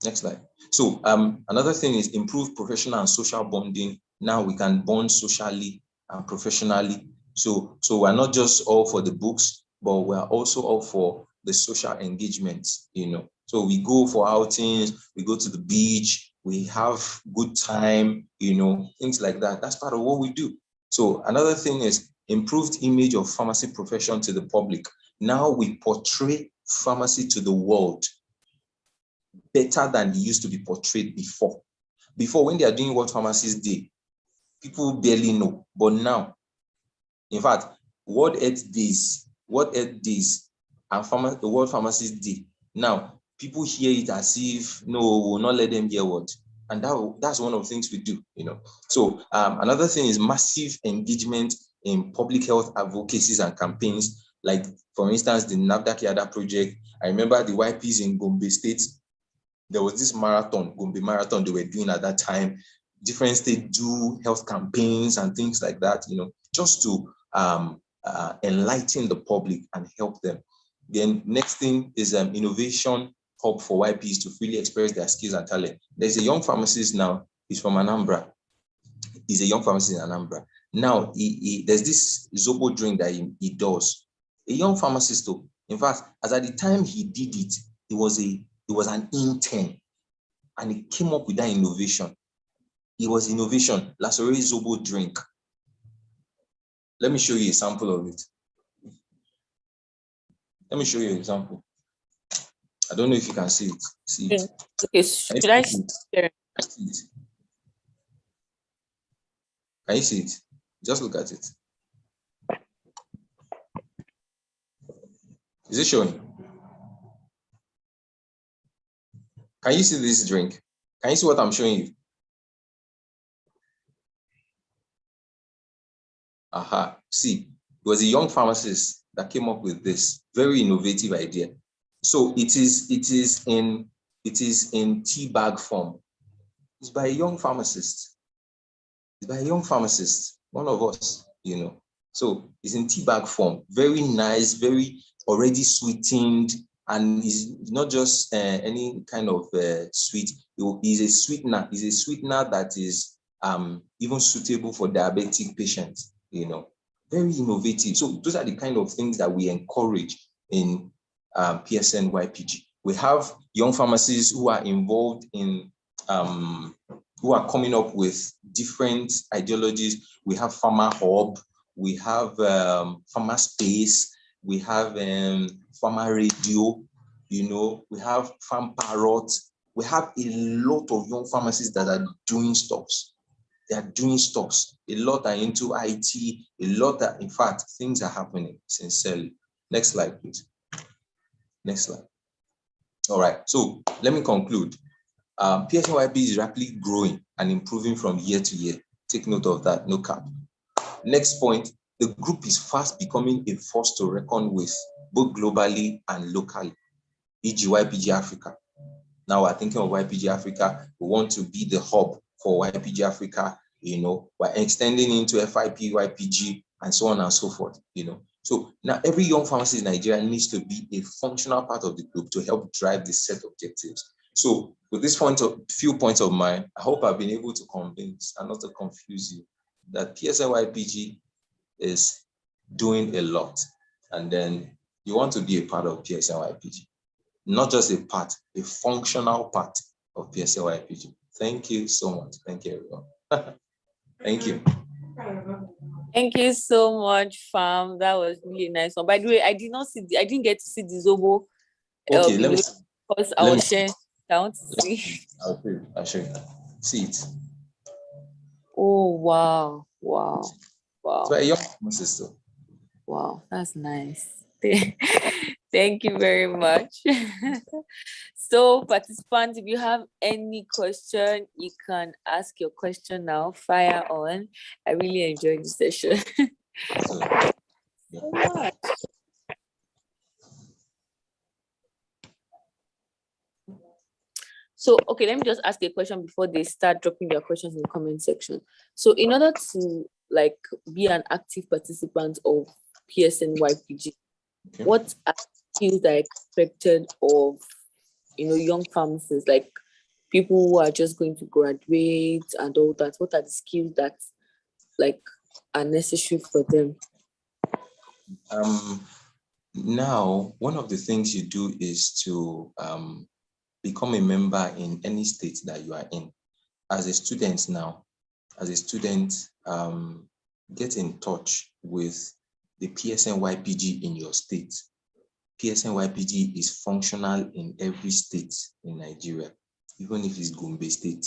Next slide. So another thing is improve professional and social bonding. Now we can bond socially and professionally. So we're not just all for the books, but we're also all for the social engagements. So we go for outings, we go to the beach, we have good time, things like that. That's part of what we do. So another thing is improved image of pharmacy profession to the public. Now we portray pharmacy to the world better than it used to be portrayed before. Before, when they are doing World Pharmacists Day, people barely know. But now, in fact, World Health Days, and the World Pharmacists Day, now people hear it as if, no, we'll not let them hear what. And that's one of the things we do, So another thing is massive engagement in public health advocacies and campaigns, like, for instance, the NAFDAC Yada project. I remember the YPs in Gombe State. There was this Gombe Marathon they were doing at that time. Different states do health campaigns and things like that, just to enlighten the public and help them. Then next thing is innovation hub for YPs to freely express their skills and talent. There's a young pharmacist now, he's from Anambra. He's a young pharmacist in Anambra. Now, there's this Zobo drink that he does. A young pharmacist, though. In fact, as at the time he did it, it was an intern, and he came up with that innovation. It was innovation, Lasore Zobo drink. Let me show you a sample of it. Let me show you an example. I don't know if you can see it. Okay, should I share? Can you see it? Just look at it. Is it showing? Can you see this drink? Can you see what I'm showing you? Aha, see, it was a young pharmacist that came up with this very innovative idea. So it is in tea bag form. It's by a young pharmacist. One of us, So it's in tea bag form, very nice, very already sweetened, and is not just any kind of sweet. It's a sweetener. It's a sweetener that is even suitable for diabetic patients. Very innovative. So those are the kind of things that we encourage in PSN-YPG. We have young pharmacists who are involved in, who are coming up with different ideologies. We have Pharma Hub, we have Pharma Space, we have Pharma Radio, we have Pharm Parrot. We have a lot of young pharmacists that are doing stuffs. They are doing stuffs. A lot are into IT. A lot are, in fact, things are happening sincerely. Next slide, please. Next slide. All right. So let me conclude. PSN-YPG is rapidly growing and improving from year to year. Take note of that. No cap. Next point. The group is fast becoming a force to reckon with, both globally and locally, e.g. YPG Africa. Now we're thinking of YPG Africa. We want to be the hub for YPG Africa. We're extending into FIP, YPG, and so on and so forth. So now every young pharmacist in Nigeria needs to be a functional part of the group to help drive this set objectives. So with this few points of mine, I hope I've been able to convince and not to confuse you that PSN-YPG is doing a lot. And then you want to be a part of PSN-YPG. Not just a part, a functional part of PSN-YPG. Thank you so much. Thank you, everyone. Thank you. Thank you so much, Fam. That was really nice one. By the way, I didn't get to see the Zobo. Okay, let me see. Because I was sharing. I want to see. I'll show you. See it. Oh, wow. Wow. Wow. So a young sister. Wow, that's nice. Thank you very much. So, participants, if you have any question, you can ask your question now. Fire on. I really enjoyed the session. So much. So, okay, let me just ask a question before they start dropping their questions in the comment section. So, in order to be an active participant of PSN-YPG, okay, what are skills that are expected of young pharmacists, like people who are just going to graduate and all that? What are the skills that are necessary for them? Now, one of the things you do is to become a member in any state that you are in. As a student now, get in touch with the PSN-YPG in your state. PSN-YPG is functional in every state in Nigeria, even if it's Gombe State.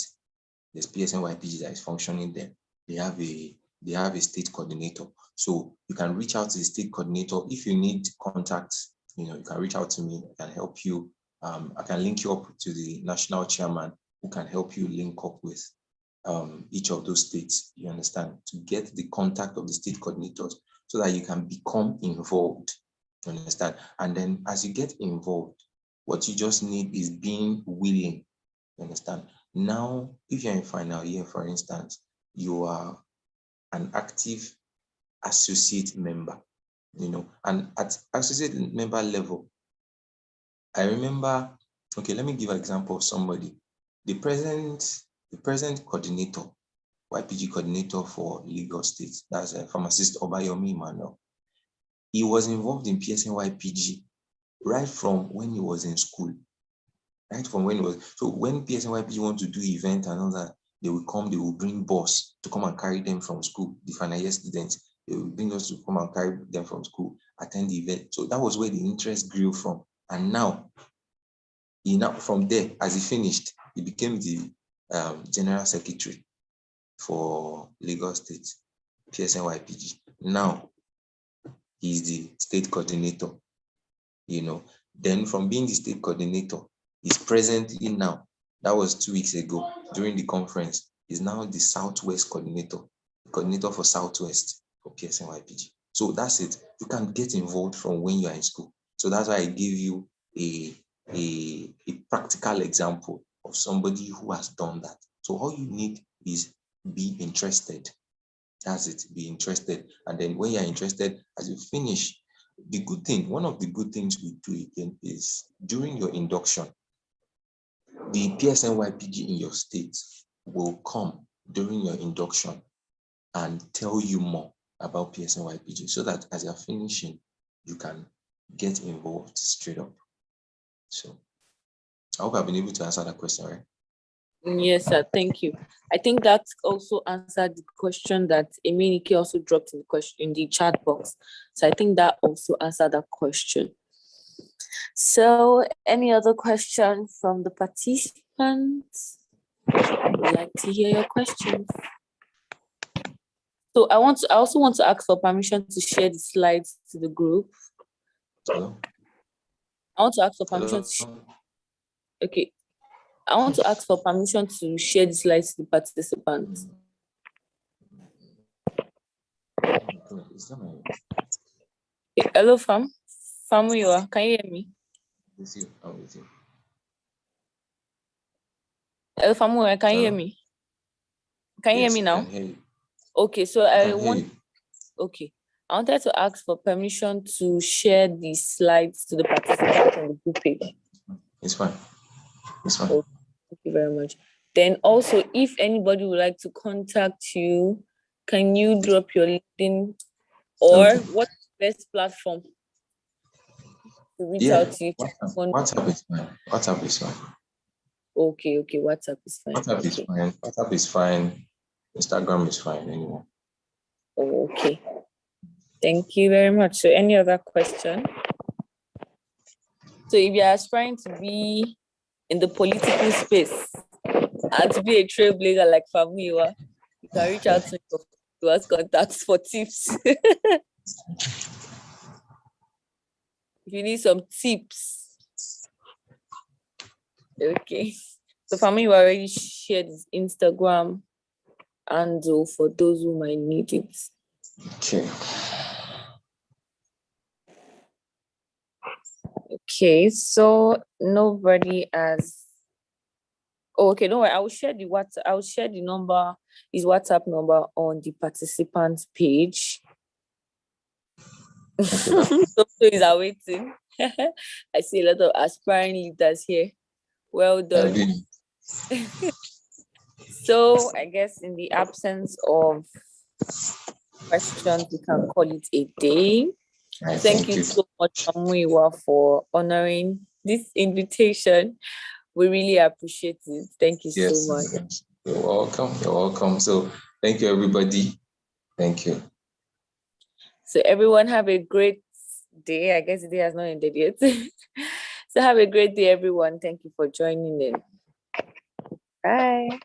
There's PSN-YPG that is functioning there. They have a state coordinator. So you can reach out to the state coordinator. If you need contacts, you can reach out to me. I can help you. I can link you up to the national chairman who can help you link up with each of those states, you understand, to get the contact of the state coordinators so that you can become involved, you understand? And then as you get involved, what you just need is being willing, you understand? Now, if you're in final year, for instance, you are an active associate member, and at associate member level, I remember, okay, let me give an example of somebody. The present coordinator, YPG coordinator for Lagos State, that's a pharmacist Obayomi Emmanuel. He was involved in PSN-YPG right from when he was in school. So when PSN-YPG want to do event and all that, they will bring bus to come and carry them from school, the final year students. They will bring us to come and carry them from school, attend the event. So that was where the interest grew from. And now, from there, as he finished, he became the general secretary for Lagos State, PSN-YPG. Now, he's the state coordinator, Then from being the state coordinator, he's presently now, that was 2 weeks ago, during the conference, he's now the Southwest coordinator for Southwest for PSN-YPG. So that's it. You can get involved from when you are in school. So that's why I give you a practical example of somebody who has done that. So all you need is be interested. That's it, be interested. And then when you're interested, as you finish, one of the good things we do again is during your induction, the PSN-YPG in your state will come during your induction and tell you more about PSN-YPG so that as you're finishing, you can get involved straight up. So I hope I've been able to answer that question, right? Yes, sir. Thank you. I think that also answered the question that Eminike also dropped in the chat box. So I think that also answered that question. So any other question from the participants? I would like to hear your questions. So I also want to ask for permission to share the slides to the group. Hello? I want to ask for permission okay. I want to ask for permission to share the slides to the participants. Hello, fam. Famuyiwa, can you hear me? Hello, Famuyiwa, can you hear me? Can you hear me now? Okay, so I wanted to ask for permission to share the slides to the participants on the group page. It's fine. It's fine. Okay, thank you very much. Then also, if anybody would like to contact you, can you drop your LinkedIn or what's the best platform to reach out to you? WhatsApp is fine. WhatsApp is fine. Okay, WhatsApp is fine. WhatsApp is fine. Instagram is fine anyway. Okay. Thank you very much. So any other question? So if you're aspiring to be in the political space and to be a trailblazer like Famuyiwa, you can reach out to us contacts for tips. If you need some tips. Okay. So Famuyiwa already shared his Instagram handle for those who might need it. Okay. Okay, so nobody has. Oh, okay, don't worry. I will share the number, his WhatsApp number on the participants page. So he's awaiting. I see a lot of aspiring leaders here. Well done. So I guess in the absence of questions, we can call it a day. Thank you so much, Famuyiwa, for honoring this invitation. We really appreciate it. Thank you Yes, so much. yes. You're welcome. You're welcome. So thank you, everybody. Thank you. So everyone have a great day. I guess the day has not ended yet. So have a great day, everyone. Thank you for joining in. Bye.